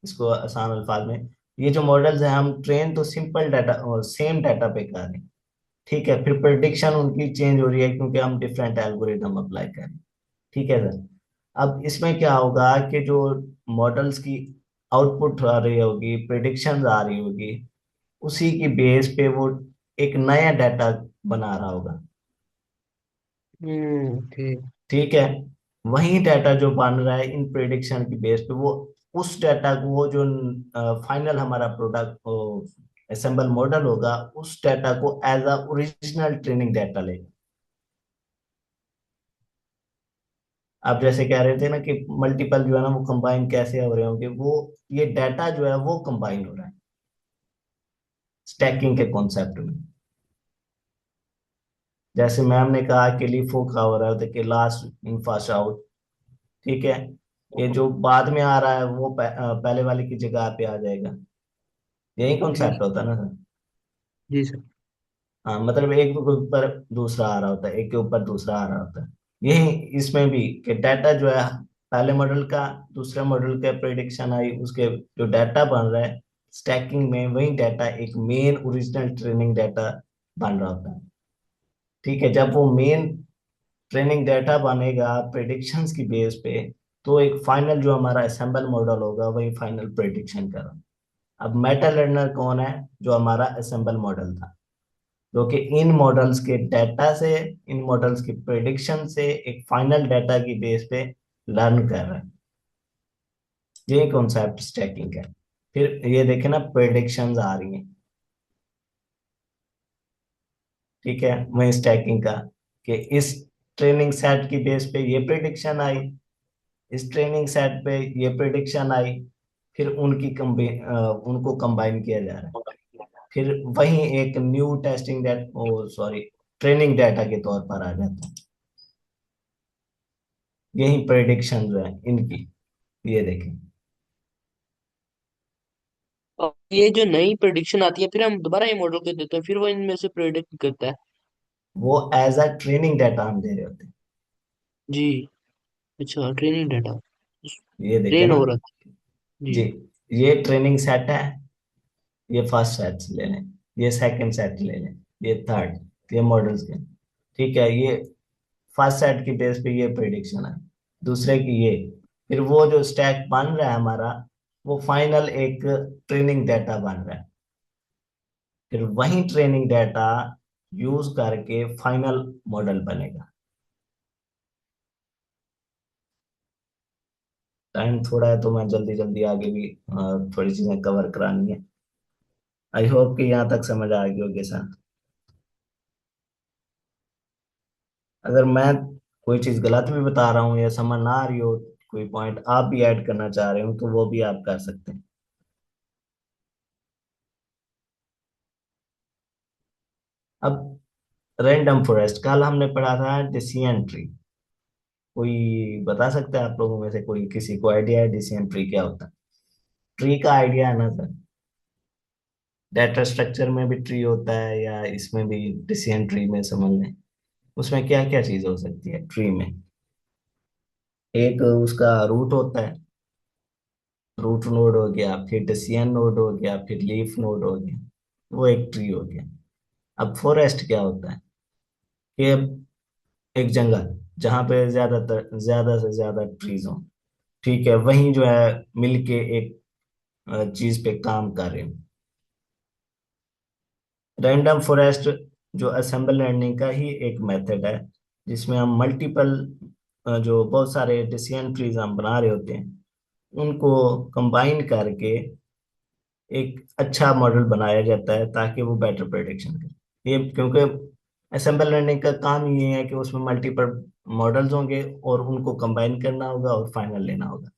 इसको आसान अल्फाज में, ये जो मॉडल्स हैं हम ट्रेन तो सिंपल डाटा और सेम डाटा पे कर रहे हैं, ठीक है, फिर प्रिडिक्शन उनकी चेंज हो रही है क्योंकि हम डिफरेंट एल्गोरिदम अप्लाई कर रहे हैं, ठीक है सर। अब इसमें क्या होगा कि जो मॉडल्स की आउटपुट आ रही होगी, प्रिडिक्शन आ रही होगी, उसी की बेस पे वो एक नया डाटा बना रहा होगा, ठीक। ठीक है। वही डाटा जो बन रहा है इन प्रिडिक्शन की बेस पे, वो उस डाटा को, वो जो फाइनल हमारा प्रोडक्ट असेंबल मॉडल होगा, उस डाटा को as a original training data लेगा। आप जैसे कह रहे थे ना कि मल्टीपल जो है ना वो कंबाइन कैसे हो रहे होंगे, वो ये डाटा जो है वो कंबाइन हो रहा है स्टैकिंग के कॉन्सेप्ट में। जैसे मैम ने कहा कि लिफो का हो रहा है कि लास्ट इन फर्स्ट आउट, ठीक है, ये जो बाद में आ रहा है वो पहले वाले की जगह पे आ जाएगा, यही जी कॉन्सेप्ट होता है ना सर। जी सर। हाँ, मतलब एक के ऊपर दूसरा आ रहा होता है, एक के ऊपर दूसरा आ रहा होता है, यही इसमें भी कि डाटा जो है पहले मॉडल का दूसरे मॉडल का प्रिडिक्शन आई, उसके जो डाटा बन रहा है स्टैकिंग में, वही डाटा एक मेन ओरिजिनल ट्रेनिंग डाटा बन रहा होता है, ठीक है। जब वो मेन ट्रेनिंग डाटा बनेगा प्रिडिक्शंस की बेस पे, तो एक फाइनल जो हमारा असेंबल मॉडल होगा वही फाइनल प्रिडिक्शन करा। अब मेटा लर्नर कौन है, जो हमारा असेंबल मॉडल था, जो कि इन मॉडल्स के डाटा से, इन मॉडल्स की प्रिडिक्शन से एक फाइनल डाटा की बेस पे लर्न कर रहा है। ये कॉन्सेप्ट स्टैकिंग है। फिर ये देखे ना, प्रिडिक्शंस आ रही हैं, ठीक है, वही स्टैकिंग का, कि इस ट्रेनिंग सेट की बेस पे ये प्रिडिक्शन आई, इस ट्रेनिंग सेट पे ये प्रिडिक्शन आई, फिर उनको कंबाइन किया जा रहा है, फिर वही एक न्यू टेस्टिंग डेट, ओ सॉरी, ट्रेनिंग डाटा के तौर पर आ जाता है। यही प्रिडिक्शन जो है इनकी, ये देखें। और ये जो नई प्रिडिक्शन आती है फिर हम दोबारा ये मॉडल को देते हैं, फिर वो इनमें से प्रिडिक्ट करता है। वो एज अ ट्रेनिंग डाटा हम दे रहे होते हैं। जी। अच्छा, ट्रेनिंग डाटा ये देखे ट्रेन ना। हो रहा था। जी। जी, ये ट्रेनिंग सेट है, ये फर्स्ट सेट ले लें, ये सेकंड सेट ले लें, ये थर्ड, ये मॉडल्स के, ठीक है, ये फर्स्ट सेट की बेस पे ये प्रिडिक्शन है, दूसरे की ये, फिर वो जो स्टैक बन रहा है हमारा, वो फाइनल एक ट्रेनिंग डाटा बन रहा है, फिर वही ट्रेनिंग डाटा यूज करके फाइनल मॉडल बनेगा। टाइम थोड़ा है तो मैं जल्दी जल्दी आगे भी थोड़ी चीजें कवर करानी है। आई होप कि यहाँ तक समझ आ गई होगी सर। अगर मैं कोई चीज गलत भी बता रहा हूँ या समझ ना आ रही हो, कोई पॉइंट आप भी ऐड करना चाह रहे हो, तो वो भी आप कर सकते हैं। अब रैंडम फॉरेस्ट, कल हमने पढ़ा था डिसिजन ट्री। कोई बता सकता है आप लोगों में से, कोई किसी को आइडिया है डिसिजन ट्री क्या होता है? ट्री का आइडिया है ना सर? डाटा स्ट्रक्चर में भी ट्री होता है, या इसमें भी डिसिजन ट्री में समझ लें, उसमें क्या क्या चीज हो सकती है ट्री में? एक उसका रूट होता है, रूट नोड हो गया, फिर डिसिजन नोड हो गया, फिर लीफ नोड हो गया, वो एक ट्री हो गया। अब फॉरेस्ट क्या होता है? कि एक जंगल जहाँ पे ज्यादातर ज्यादा से ज्यादा ट्रीज हो, ठीक है, वहीं जो है मिलके एक चीज पे काम कर रहे हो। रैंडम फॉरेस्ट जो असेंबल लर्निंग का ही एक मेथड है, जिसमें हम मल्टीपल, जो बहुत सारे डिसीजन ट्रीज हम बना रहे होते हैं, उनको कंबाइन करके एक अच्छा मॉडल बनाया जाता है, ताकि वो बेटर प्रेडिक्शन करे। ये क्योंकि असेंबल लर्निंग का काम ये है कि उसमें मल्टीपल मॉडल्स होंगे और उनको कंबाइन करना होगा और फाइनल लेना होगा।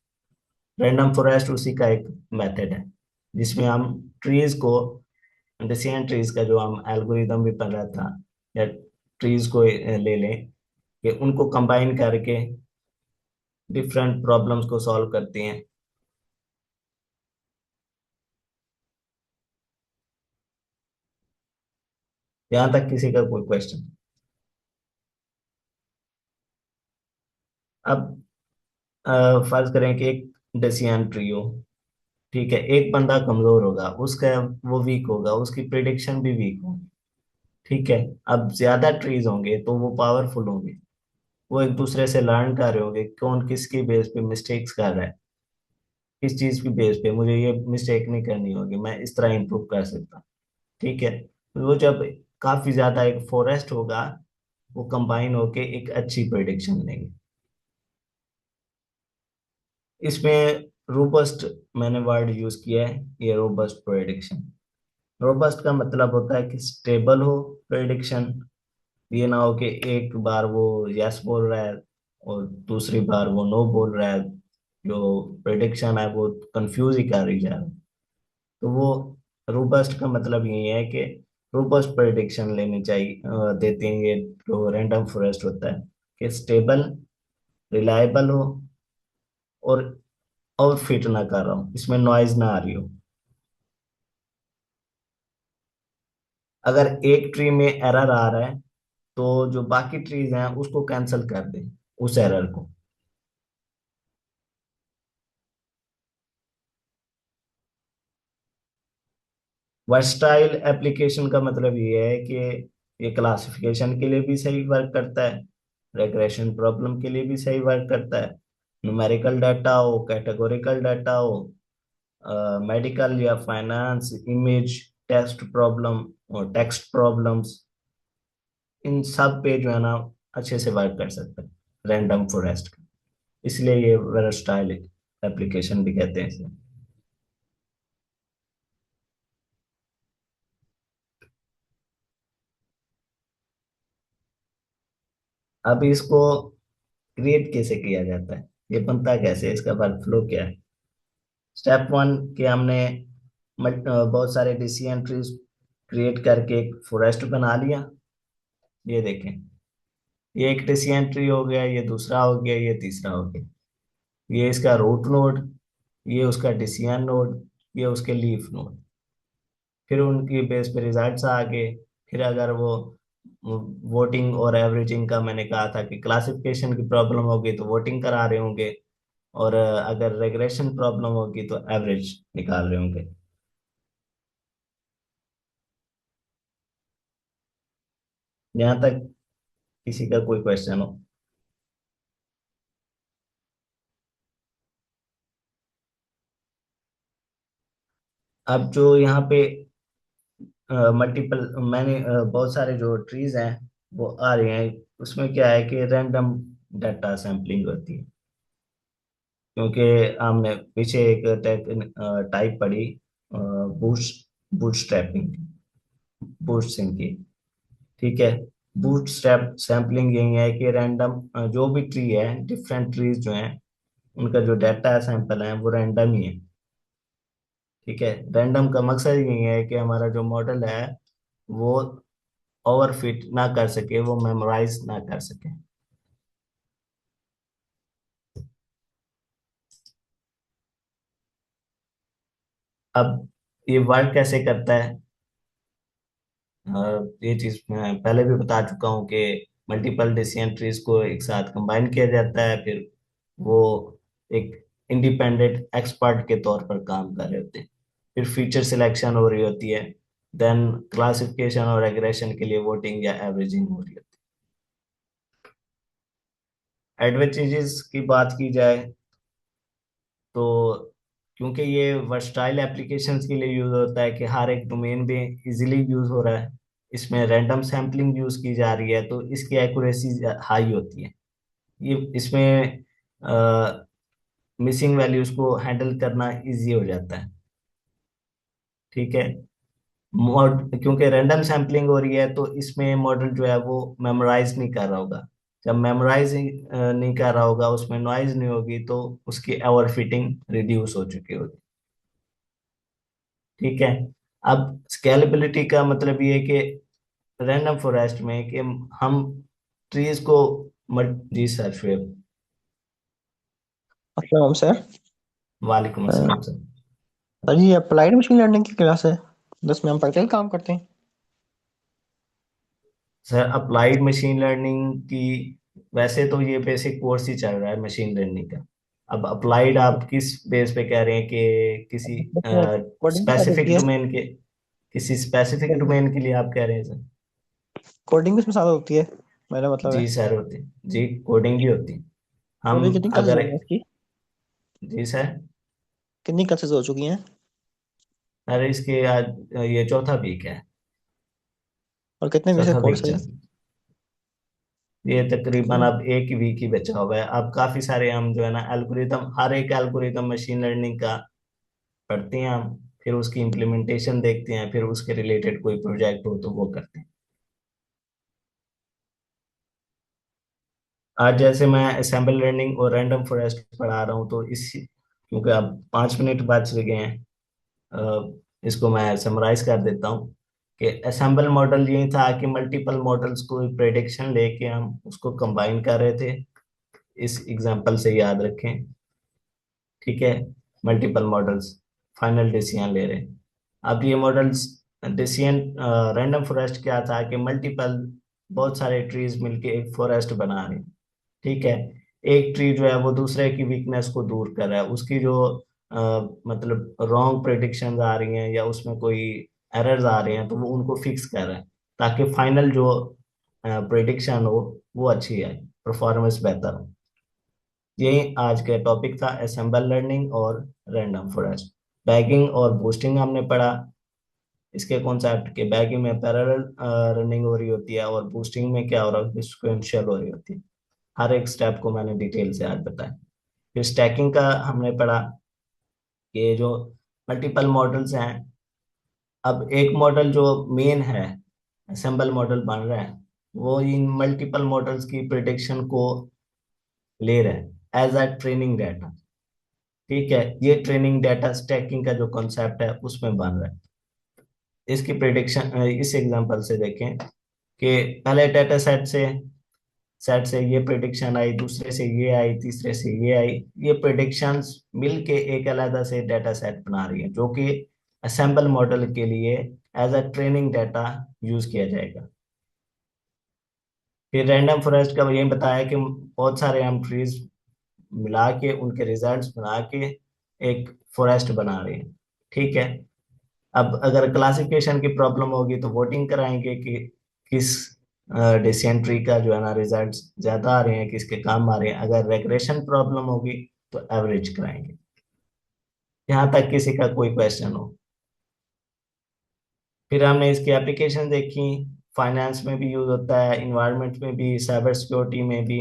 रैंडम फॉरेस्ट उसी का एक मेथड है, जिसमें हम ट्रीज को, डिसिजन ट्रीज का जो हम एल्गोरिदम भी पढ़ रहा था, या ट्रीज को ले लें, कि उनको कंबाइन करके डिफरेंट प्रॉब्लम्स को सॉल्व करते हैं। यहाँ तक किसी का कोई क्वेश्चन? अब फर्ज करें कि एक डिसिजन ट्री हो, ठीक है, एक बंदा कमजोर होगा, उसका, वो वीक होगा, उसकी प्रिडिक्शन भी वीक होगी, ठीक है। अब ज्यादा ट्रीज होंगे तो वो पावरफुल होंगे, वो एक दूसरे से लर्न कर रहे होंगे कौन किसकी बेस पे मिस्टेक्स कर रहा है, किस चीज की बेस पे मुझे ये मिस्टेक नहीं करनी होगी, मैं इस तरह इंप्रूव कर सकता हूँ, ठीक है। वो जब काफी ज्यादा एक फॉरेस्ट होगा, वो कंबाइन होके एक अच्छी प्रिडिक्शन देंगे। इसमें रोबस्ट मैंने वर्ड यूज किया है, ये रोबस्ट प्रिडिक्शन। रोबस्ट का मतलब होता है कि स्टेबल हो प्रिडिक्शन, ये ना हो कि एक बार वो यस बोल रहा है और दूसरी बार वो नो बोल रहा है, जो प्रिडिक्शन है वो कंफ्यूज ही कर ही जा रहा है। तो वो रोबस्ट का मतलब यही है कि रोबस्ट प्रिडिक्शन लेनी चाहिए, देते हैं ये जो रैंडम फॉरेस्ट होता है, कि स्टेबल, रिलायबल हो, और फिट ना कर रहा हूँ, इसमें नॉइज ना आ रही हो। अगर एक ट्री में एरर आ रहा है, तो जो बाकी ट्रीज हैं उसको कैंसिल कर दे, उस एरर को। वर्सटाइल एप्लीकेशन का मतलब ये है कि ये क्लासिफिकेशन के लिए भी सही वर्क करता है, रेग्रेशन प्रॉब्लम के लिए भी सही वर्क करता है, न्यूमेरिकल डाटा हो, कैटेगोरिकल डाटा हो, मेडिकल या फाइनेंस, इमेज टेस्ट प्रॉब्लम और टेक्स्ट प्रॉब्लम्स, इन सब पे जो है ना अच्छे से वर्क कर सकता है रैंडम फॉरेस्ट। इसलिए ये वेरोस्टाइल एप्लीकेशन भी कहते हैं इसे। अब इसको क्रिएट कैसे किया जाता है, ये बनता कैसे है, इसका वर्क फ्लो क्या है। स्टेप वन के हमने बहुत सारे डिसीजन ट्रीज क्रिएट करके एक फॉरेस्ट बना लिया। ये देखें, ये एक डिसीजन ट्री हो गया, ये दूसरा हो गया, ये तीसरा हो गया। ये इसका रूट नोड, ये उसका डिसीजन नोड, ये उसके लीफ नोड। फिर उनकी बेस पे रिजल्ट्स आ गए। फिर अगर वो वोटिंग और एवरेजिंग का मैंने कहा था कि क्लासिफिकेशन की प्रॉब्लम होगी तो वोटिंग करा रहे होंगे, और अगर रेग्रेशन प्रॉब्लम होगी तो एवरेज निकाल रहे होंगे। यहाँ तक किसी का कोई क्वेश्चन हो? अब जो यहाँ पे मल्टीपल मैंने बहुत सारे जो ट्रीज हैं वो आ रहे हैं, उसमें क्या है कि रैंडम डाटा सैम्पलिंग होती है। क्योंकि हमने पीछे एक टाइप पढ़ी बूस्ट बूटस्ट्रैपिंग, बूटस्ट्रैपिंग की। ठीक है, बूटस्ट्रैप सैम्पलिंग यही है कि रैंडम जो भी ट्री है, डिफरेंट ट्रीज जो हैं, उनका जो डाटा सैंपल है वो रैंडम ही है। ठीक है, रैंडम का मकसद यही है कि हमारा जो मॉडल है वो ओवरफिट ना कर सके, वो मेमोराइज ना कर सके। अब ये वर्क कैसे करता है, ये चीज मैं पहले भी बता चुका हूँ कि मल्टीपल डिसीजन ट्रीज को एक साथ कंबाइन किया जाता है। फिर वो एक इंडिपेंडेंट एक्सपर्ट के तौर पर काम कर रहे होते हैं। फिर फीचर सिलेक्शन हो रही होती है, देन क्लासिफिकेशन और एग्रेशन के लिए वोटिंग या एवरेजिंग हो रही होती है। एडवांटेजेस की बात की जाए तो, क्योंकि ये वर्सटाइल एप्लीकेशंस के लिए यूज होता है कि हर एक डोमेन में इजीली यूज हो रहा है, इसमें रैंडम सैम्पलिंग यूज की जा रही है तो इसकी एक्यूरेसी हाई होती है। ये इसमें मिसिंग वैल्यूज को हैंडल करना इजी हो जाता है। ठीक है, मॉड क्योंकि रैंडम सैम्पलिंग हो रही है तो इसमें मॉडल जो है वो मेमोराइज नहीं कर रहा होगा। जब मेमोराइज नहीं कर रहा होगा, उसमें नॉइज नहीं होगी, तो उसकी ओवरफिटिंग रिड्यूस हो चुकी होगी। ठीक है, अब स्केलेबिलिटी का मतलब ये है कि रैंडम फॉरेस्ट में कि हम ट्रीज को जी सर शुएब। अस्सलाम सर। वालेकुम अस्सलाम सर। सर जी अप्लाइड मशीन लर्निंग की क्लास है जिसमें हम प्रैक्टिकल काम करते हैं। सर अप्लाइड मशीन लर्निंग की, वैसे तो ये बेसिक कोर्स ही चल रहा है मशीन लर्निंग का। अब अप्लाइड आप किस बेस पे कह रहे हैं कि किसी कोडिंग के साथ होती स्पेसिफिक है। डोमेन के, किसी स्पेसिफिक डोमेन के लिए आप कह रहे हैं सर? कोडिंग भी इसमें साथ होती है, मेरा मतलब है। जी सर होती, जी कोडिंग भी होती। तो हम अभी कितनी क्लासेस अगर, हो गई हैं इसकी? जी सर, कितनी क्लासेस हो चुकी हैं? अरे इसके आज ये चौथा वीक है, और कितने वीक का चौथा वीक कोर्स है ये? चल, ये तकरीबन अब एक वीक ही बचा हुआ है। अब काफी सारे हम जो है ना एल्गोरिदम, हर एक एल्गोरिदम मशीन लर्निंग का पढ़ते हैं हम, फिर उसकी इम्प्लीमेंटेशन देखते हैं, फिर उसके रिलेटेड कोई प्रोजेक्ट हो तो वो करते हैं। आज जैसे मैं असेंबल लर्निंग और रैंडम फॉरेस्ट पढ़ा रहा हूँ तो इस, क्योंकि अब 5 मिनट बच गए हैं, इसको मैं समराइज कर देता हूँ कि असेंबल मॉडल ये था कि मल्टीपल मॉडल्स को प्रेडिक्शन लेके हम उसको कंबाइन कर रहे थे। इस एग्जांपल से याद रखें। ठीक है, मल्टीपल मॉडल्स फाइनल डिसीजन ले रहे हैं। अब ये मॉडल्स डिसीजन, रैंडम फॉरेस्ट क्या था कि मल्टीपल, बहुत सारे ट्रीज मिलके एक फॉरेस्ट बना रहे हैं। ठीक है, एक ट्री जो है वो दूसरे की वीकनेस को दूर कर रहा है, उसकी जो अ, मतलब रॉन्ग प्रेडिक्शंस आ रही हैं या उसमें कोई एरर्स आ रहे हैं तो वो उनको फिक्स कर रहा है, ताकि फाइनल जो प्रेडिक्शन हो वो अच्छी आए, परफॉर्मेंस बेहतर हो। यही आज का टॉपिक था, असेंबल लर्निंग और रैंडम फॉरेस्ट। बैगिंग और बूस्टिंग हमने पढ़ा। इसके कॉन्सेप्ट के बैगिंग में पैरेलल रनिंग हो रही होती है और बूस्टिंग में क्या हो रहा है, सिक्वेंशियल हो रही होती है। हर एक स्टेप को मैंने डिटेल से आज बताया। फिर स्टैकिंग का हमने पढ़ा कि जो मल्टीपल मॉडल्स हैं, अब एक मॉडल जो मेन है, असेंबल मॉडल बन रहा है, वो इन मल्टीपल मॉडल्स की प्रिडिक्शन को ले रहा है एज अ ट्रेनिंग डाटा। ठीक है, ये ट्रेनिंग डाटा स्टैकिंग का जो कॉन्सेप्ट है उसमें बन रहा है। इसकी प्रिडिक्शन इस एग्जांपल से देखें कि पहले डाटा सेट से ये प्रिडिक्शन आई, दूसरे से ये आई, तीसरे से ये आई। ये प्रिडिक्शंस मिलके एक अलग से डाटा सेट बना रही है जो कि असेंबल मॉडल के लिए as a training data use किया जाएगा। फिर रैंडम फॉरेस्ट का ये बताया कि बहुत सारे हम ट्रीज मिला के उनके रिजल्ट्स बना के एक फॉरेस्ट बना रहे हैं। ठीक है, अब अगर क्लासिफिकेशन की प्रॉब्लम होगी तो वोटिंग कराएंगे कि किस डिसीजन ट्री का जो है ना रिजल्ट्स ज्यादा आ रहे हैं, किसके काम आ रहे हैं। अगर रेग्रेशन प्रॉब्लम होगी तो एवरेज कराएंगे। यहाँ तक किसी का कोई क्वेश्चन हो। फिर हमने इसकी एप्लीकेशन देखी, फाइनेंस में भी यूज होता है, इन्वायरमेंट में भी, साइबर सिक्योरिटी में भी,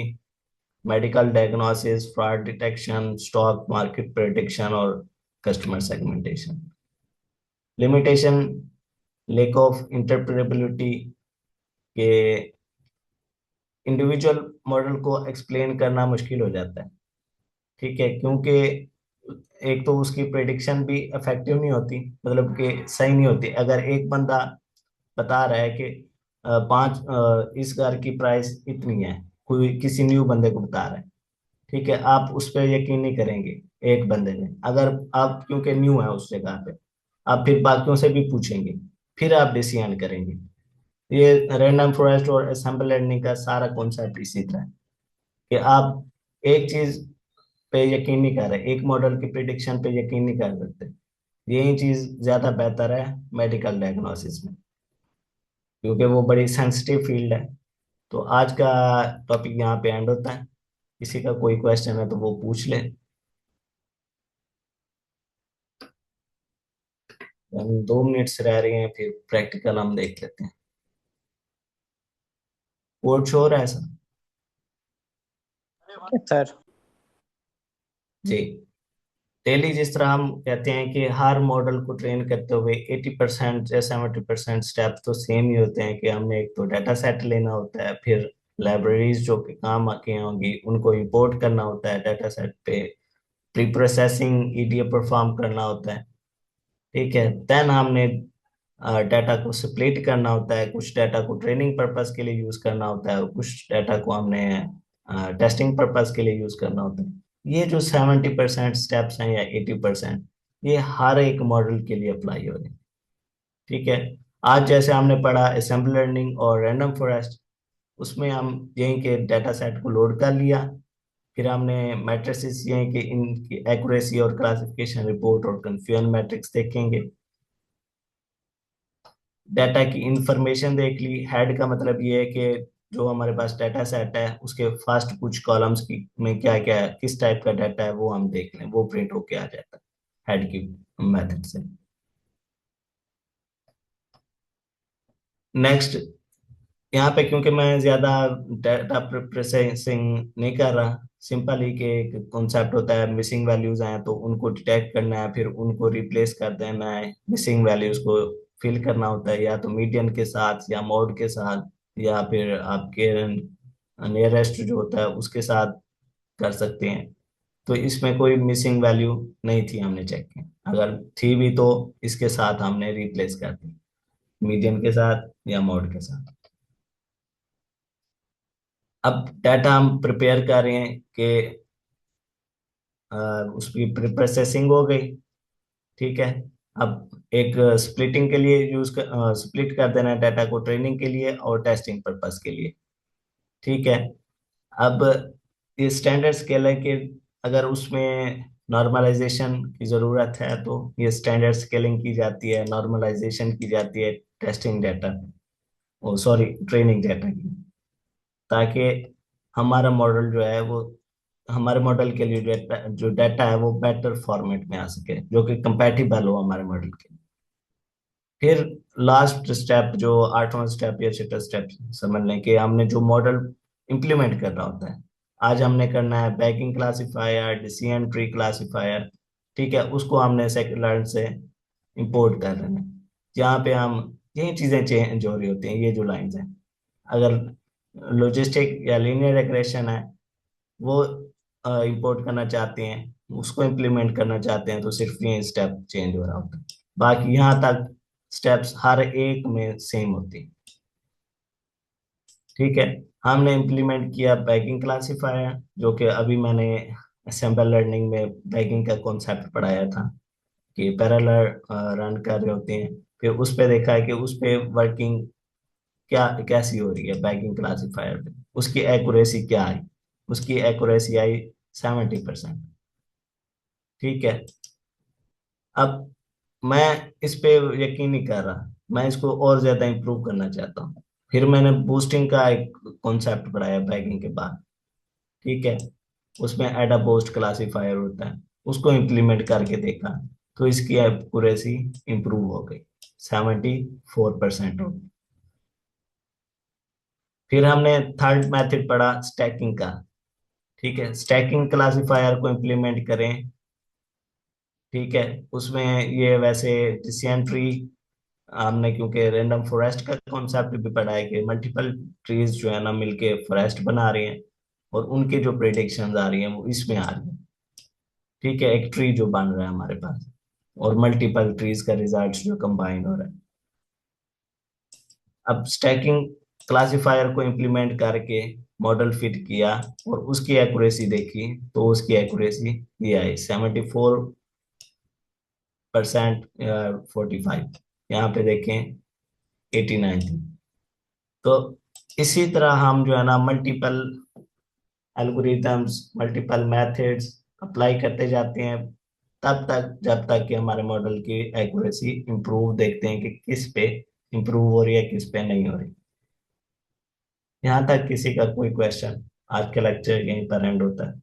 medical diagnosis, fraud detection, stock market prediction और customer segmentation. Limitation, lack of interpretability के इंडिविजुअल मॉडल को एक्सप्लेन करना मुश्किल हो जाता है। ठीक है, क्योंकि एक तो उसकी प्रेडिक्शन भी इफेक्टिव नहीं होती, मतलब कि सही नहीं होती। अगर एक बंदा बता रहा है कि इस कार की प्राइस इतनी है, कोई किसी न्यू बंदे को बता रहा है, ठीक है, आप उस पर यकीन नहीं करेंगे एक बंदे ने। अगर आप क्योंकि न्यू है उस जगह पे, आप फिर बाकियों से भी पूछेंगे, फिर आप डिसीजन करेंगे। ये रैंडम फॉरेस्ट और असेंबल लर्निंग का सारा कॉन्सेप्ट इसी तरह है कि आप एक चीज पे यकीन नहीं कर रहे, एक मॉडल की प्रिडिक्शन पे यकीन नहीं कर सकते। यही चीज ज्यादा बेहतर है मेडिकल डायग्नोसिस में, क्योंकि वो बड़ी सेंसिटिव फील्ड है। तो आज का टॉपिक यहाँ पे एंड होता है। किसी का कोई क्वेश्चन है तो वो पूछ ले। हम 2 मिनट्स रह रहे हैं, फिर प्रैक्टिकल हम देख लेते हैं। कोड शो रहा है सर? सर जी। डेली जिस तरह हम कहते हैं कि हर मॉडल को ट्रेन करते हुए 80% या 70% स्टेप तो सेम ही होते हैं कि हमने एक तो डाटा सेट लेना होता है, फिर लाइब्रेरीज जो कि काम आके होंगी उनको इंपोर्ट करना होता है डाटा सेट पे, प्री प्रोसेसिंग ईडीए परफॉर्म करना होता है। ठीक है, देन हमने डाटा को स्प्लिट करना होता है, कुछ डाटा को ट्रेनिंग पर्पस के लिए यूज करना होता है और कुछ डाटा को हमने टेस्टिंग पर्पस के लिए यूज करना होता है। ये जो 70% स्टेप्स हैं या 80%, ये हर एक मॉडल के लिए अप्लाई हो रहे हैं। ठीक है, आज जैसे हमने पढ़ा असेंबली लर्निंग और रैंडम फॉरेस्ट, उसमें हम यहीं के डाटा सेट को लोड कर लिया, फिर हमने मैट्रिसेस यहीं के इनकी एक्यूरेसी और क्लासिफिकेशन रिपोर्ट और कन्फ्यूजन मैट्रिक्स देखेंगे। डाटा की इंफॉर्मेशन देख ली। हेड का मतलब ये है कि जो हमारे पास डाटा सेट है उसके फर्स्ट कुछ कॉलम्स की में क्या क्या है, किस टाइप का डाटा है, वो हम देख लें, वो प्रिंट होके आ जाता है हेड की मेथड से। नेक्स्ट, यहाँ पे क्योंकि मैं ज्यादा डाटा प्रोसेसिंग नहीं कर रहा, सिंपल ही कि एक कॉन्सेप्ट होता है, मिसिंग वैल्यूज आए तो उनको डिटेक्ट करना है, फिर उनको रिप्लेस कर देना है, मिसिंग वैल्यूज को फिल करना होता है या तो मीडियन के साथ या मोड के साथ या फिर आपके नियरेस्ट जो होता है उसके साथ कर सकते हैं। तो इसमें कोई मिसिंग वैल्यू नहीं थी, हमने चेक किया। अगर थी भी तो इसके साथ हमने रिप्लेस कर दी, मीडियन के साथ या मोड के साथ। अब डाटा हम प्रिपेयर कर रहे हैं कि अ, उसकी प्रोसेसिंग हो गई। ठीक है, अब एक स्प्लिटिंग के लिए स्प्लिट कर देना है डाटा को, ट्रेनिंग के लिए और टेस्टिंग पर्पस के लिए। ठीक है, अब ये स्टैंडर्ड स्केल है कि अगर उसमें नॉर्मलाइजेशन की जरूरत है तो ये स्टैंडर्ड स्केलिंग की जाती है, नॉर्मलाइजेशन की जाती है टेस्टिंग डाटा, ओ सॉरी ट्रेनिंग डाटा की, ताकि हमारा मॉडल जो है वो, हमारे मॉडल के लिए जो डाटा है वो बेटर फॉर्मेट में आ सके, जो कि कंपैटिबल हो हमारे मॉडल के। फिर लास्ट स्टेप जो आठवां स्टेप या छठा स्टेप समझ लें कि हमने जो मॉडल इंप्लीमेंट करना होता है। आज हमने करना है banking classifier, decision tree classifier. ठीक है, उसको हमने सेकंड लर्न से इंपोर्ट कर लेना है। जहाँ पे हम यही चीजें चेंज हो रही होती हैं, ये जो लाइंस हैं। अगर लॉजिस्टिक या लीनियर रिग्रेशन है, वो इंपोर्ट करना चाहते हैं, उसको इम्प्लीमेंट करना चाहते हैं, तो सिर्फ ये स्टेप चेंज हो रहा होता है। बाकी यहाँ तक स्टेप्स हर एक में सेम होती है। ठीक है, हमने इम्प्लीमेंट किया बैगिंग क्लासिफायर, जो कि अभी मैंने असेंबल लर्निंग में बैगिंग का कॉन्सेप्ट पढ़ाया था कि पैरेलल रन कर रहे होते हैं। फिर उस पे देखा है कि उस पे वर्किंग क्या कैसी हो रही है बैगिंग क्लासिफायर पे, उसकी एक्यूरेसी क्या आई। उसकी एक्यूरेसी आई 70%। ठीक है, अब मैं इस पे यकीन नहीं कर रहा, मैं इसको और ज्यादा इंप्रूव करना चाहता हूँ। फिर मैंने बूस्टिंग का एक कॉन्सेप्ट पढ़ाया बैगिंग के बाद। ठीक है, उसमें एडा पोस्ट क्लासिफायर होता है, उसको इम्प्लीमेंट करके देखा, तो इसकी एक्यूरेसी इंप्रूव हो गई, 74% हो गई। फिर हमने थर्ड मेथड पढ़ा स्टैकिंग का। ठीक है, स्टैकिंग क्लासिफायर को इम्प्लीमेंट करें। ठीक है, उसमें ये वैसे डिसीजन ट्री हमने, क्योंकि रैंडम फॉरेस्ट का कॉन्सेप्ट भी पढ़ा है कि मल्टीपल ट्रीज जो है ना मिलके फॉरेस्ट बना रही हैं, और उनकी जो प्रिडिक्शंस आ रही हैं वो इसमें आ रही हैं। ठीक है, एक ट्री जो बन रहा है हमारे पास, और मल्टीपल ट्रीज का रिजल्ट जो कंबाइन हो रहा है। अब स्टैकिंग क्लासिफायर को इम्प्लीमेंट करके मॉडल फिट किया और उसकी एक्यूरेसी देखी, तो उसकी एक्यूरेसी ये आई 74% 45। यहाँ पे देखें 89 थी। तो इसी तरह हम जो है ना multiple algorithms, multiple methods apply करते जाते हैं, तब तक जब तक कि हमारे मॉडल की एक्यूरेसी इंप्रूव देखते हैं कि किस पे इंप्रूव हो रही है, किस पे नहीं हो रही। यहाँ तक किसी का कोई क्वेश्चन? आज का लेक्चर यहीं पर एंड होता है,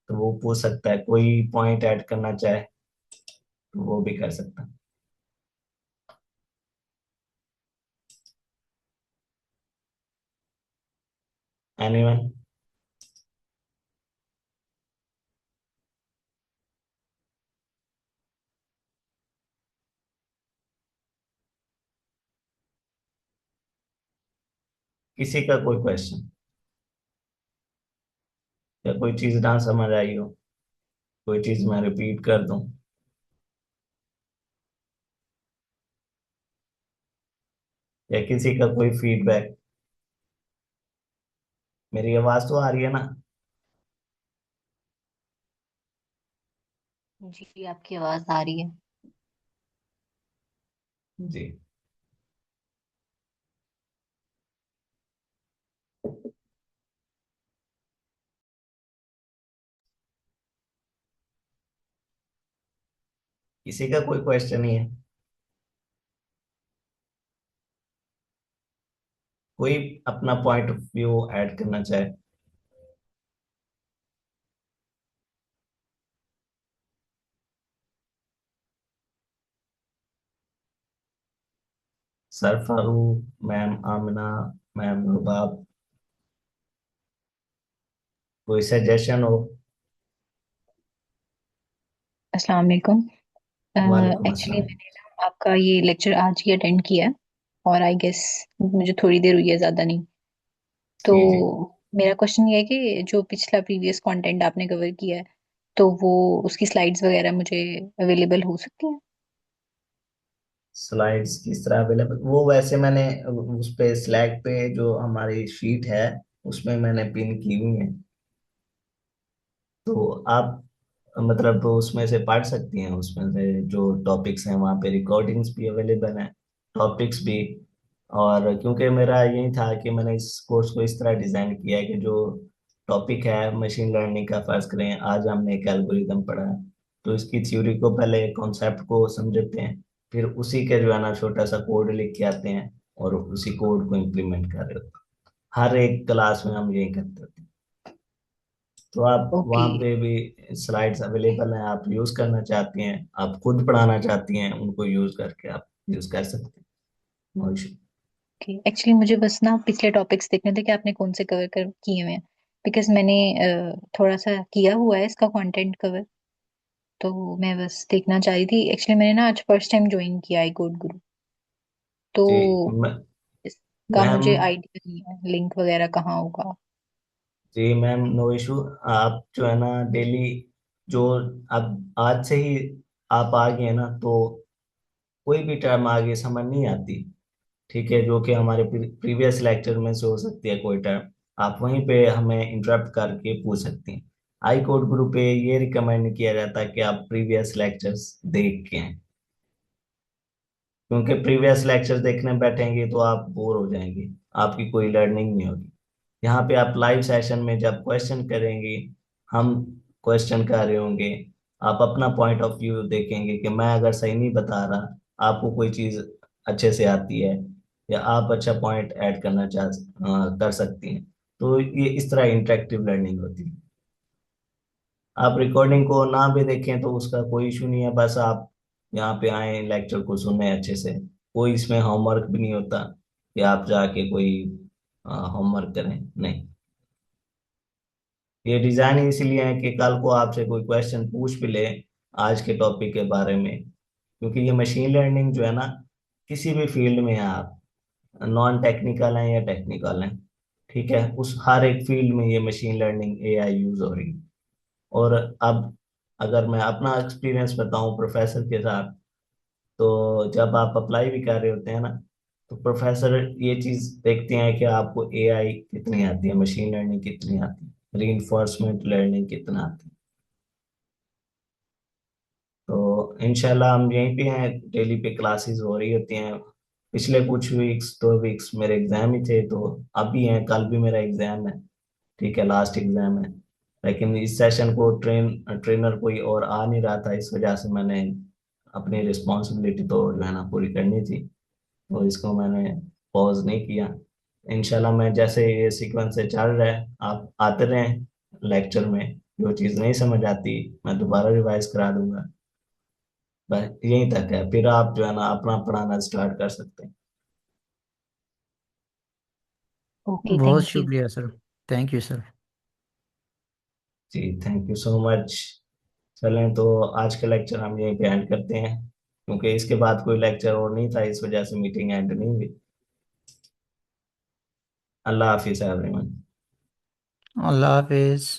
तो वो पूछ सकता है। कोई पॉइंट ऐड करना चाहे तो वो भी कर सकता है। एनीवन? किसी का कोई क्वेश्चन या कोई चीज ना समझ आई हो, कोई चीज मैं रिपीट कर दूं, या किसी का कोई फीडबैक? मेरी आवाज तो आ रही है ना? जी आपकी आवाज आ रही है। जी। किसी का कोई क्वेश्चन नहीं है? कोई अपना पॉइंट ऑफ व्यू ऐड करना चाहे? Sir Farooq, ma'am Amina, ma'am Rubab, कोई सजेशन हो? अस्सलाम वालेकुम। वालेकुम एक्चुअली अस्सलाम। मैंने ना आपका ये लेक्चर आज ही अटेंड किया है, और आई गेस मुझे थोड़ी देर हुई है, ज्यादा नहीं। तो जी जी। मेरा क्वेश्चन ये है कि जो पिछला प्रीवियस कंटेंट आपने कवर किया है, तो वो उसकी स्लाइड्स वगैरह मुझे अवेलेबल हो सकती हैं? स्लाइड्स किस तरह अवेलेबल? वो वैसे मैंने उस पे स्लैक पे जो हमारी शीट है, उसमें मैंने पिन की हुई है। तो आप मतलब उसमें से पढ़ सकती हैं, उसमें से जो टॉपिक्स हैं वहाँ पे रिकॉर्डिंग्स भी अवेलेबल हैं, टॉपिक्स भी। और क्योंकि मेरा यही था कि मैंने इस कोर्स को इस तरह डिजाइन किया है कि जो टॉपिक है मशीन लर्निंग का, फर्ज करें आज हमने एक एल्गोरिदम पढ़ा है, तो इसकी थ्योरी को पहले कॉन्सेप्ट को समझते हैं, फिर उसी के जो है ना छोटा सा कोड लिख के आते हैं, और उसी कोड को इम्प्लीमेंट कर रहे होते हैं। हर एक क्लास में हम यही करते होते हैं। तो आप ओके। वहाँ पे भी स्लाइड्स अवेलेबल हैं, आप यूज करना चाहती हैं, आप खुद पढ़ाना चाहती हैं, उनको यूज करके आप यूज कर सकते हैं। No issue. ओके, एक्चुअली मुझे बस ना पिछले टॉपिक्स देखने थे कि आपने कौन से कवर कर किए हुए हैं, बिकॉज मैंने थोड़ा सा किया हुआ है इसका कंटेंट कवर, तो मैं बस देखना चाह रही थी। एक्चुअली मैंने ना आज फर्स्ट टाइम ज्वाइन किया है कोड गुरु, जी तो इसका मैम। मुझे आइडिया नहीं है लिंक वगैरह कहाँ होगा। जी मैम, नो इशू। आप जो है ना डेली, जो अब आज से ही आप आ गए ना, तो कोई भी टर्म आगे समझ नहीं आती, ठीक है, जो कि हमारे प्रीवियस लेक्चर में से हो सकती है कोई टर्म, आप वहीं पे हमें इंटरप्ट करके पूछ सकती हैं। आई कोड ग्रुप पे ये रिकमेंड किया जाता है कि आप प्रीवियस लेक्चर्स देख के हैं, क्योंकि प्रीवियस लेक्चर्स देखने बैठेंगे तो आप बोर हो जाएंगे, आपकी कोई लर्निंग नहीं होगी। यहाँ पे आप लाइव सेशन में जब क्वेश्चन करेंगे, हम क्वेश्चन कर रहे होंगे, आप अपना पॉइंट ऑफ व्यू देखेंगे कि मैं अगर सही नहीं बता रहा, आपको कोई चीज अच्छे से आती है, या आप अच्छा पॉइंट ऐड करना कर सकती हैं। तो ये इस तरह इंटरेक्टिव लर्निंग होती है। आप रिकॉर्डिंग को ना भी देखें तो उसका कोई इशू नहीं है, बस आप यहाँ पे आए, लेक्चर को सुने अच्छे से। कोई इसमें होमवर्क भी नहीं होता कि आप जाके कोई होमवर्क करें, नहीं। ये डिजाइन इसीलिए है कि कल को आपसे कोई क्वेश्चन पूछ भी ले आज के टॉपिक के बारे में, क्योंकि ये मशीन लर्निंग जो है ना, किसी भी फील्ड में है, आप नॉन टेक्निकल हैं या टेक्निकल हैं, ठीक है, उस हर एक फील्ड में ये मशीन लर्निंग एआई यूज हो रही है। और अब अगर मैं अपना एक्सपीरियंस बताऊं प्रोफेसर के साथ, तो जब आप अप्लाई भी कर रहे होते हैं ना, तो प्रोफेसर ये चीज देखते हैं कि आपको एआई कितनी आती है, मशीन लर्निंग कितनी आती है, रीइंफोर्समेंट लर्निंग कितना आती है। तो इंशाल्लाह हम यहीं पे हैं, डेली पे क्लासेस हो रही होती हैं। पिछले कुछ वीक्स, 2 वीक्स मेरे एग्जाम ही थे, तो अभी हैं, कल भी मेरा एग्जाम है, ठीक है, लास्ट एग्जाम है। लेकिन इस सेशन को ट्रेनर कोई और आ नहीं रहा था, इस वजह से मैंने अपनी रिस्पॉन्सिबिलिटी तो जो है ना पूरी करनी थी, तो इसको मैंने पॉज नहीं किया। इंशाल्लाह मैं जैसे ये सीक्वेंस से चल रहा है, आप आते रहें लेक्चर में, जो चीज़ नहीं समझ आती मैं दोबारा रिवाइज करा दूंगा। बस यहीं तक है, फिर आप जो है ना अपना पढ़ाना स्टार्ट कर सकते हैं। ओके, बहुत थैंक यू। शुक्रिया सर। Thank you sir. जी थैंक यू सो मच। चलें तो आज का लेक्चर हम यहीं पे एंड करते हैं, क्योंकि इसके बाद कोई लेक्चर और नहीं था, इस वजह से मीटिंग एंड नहीं हुई। अल्लाह हाफिज एवरीवन। अल्लाह हाफिज।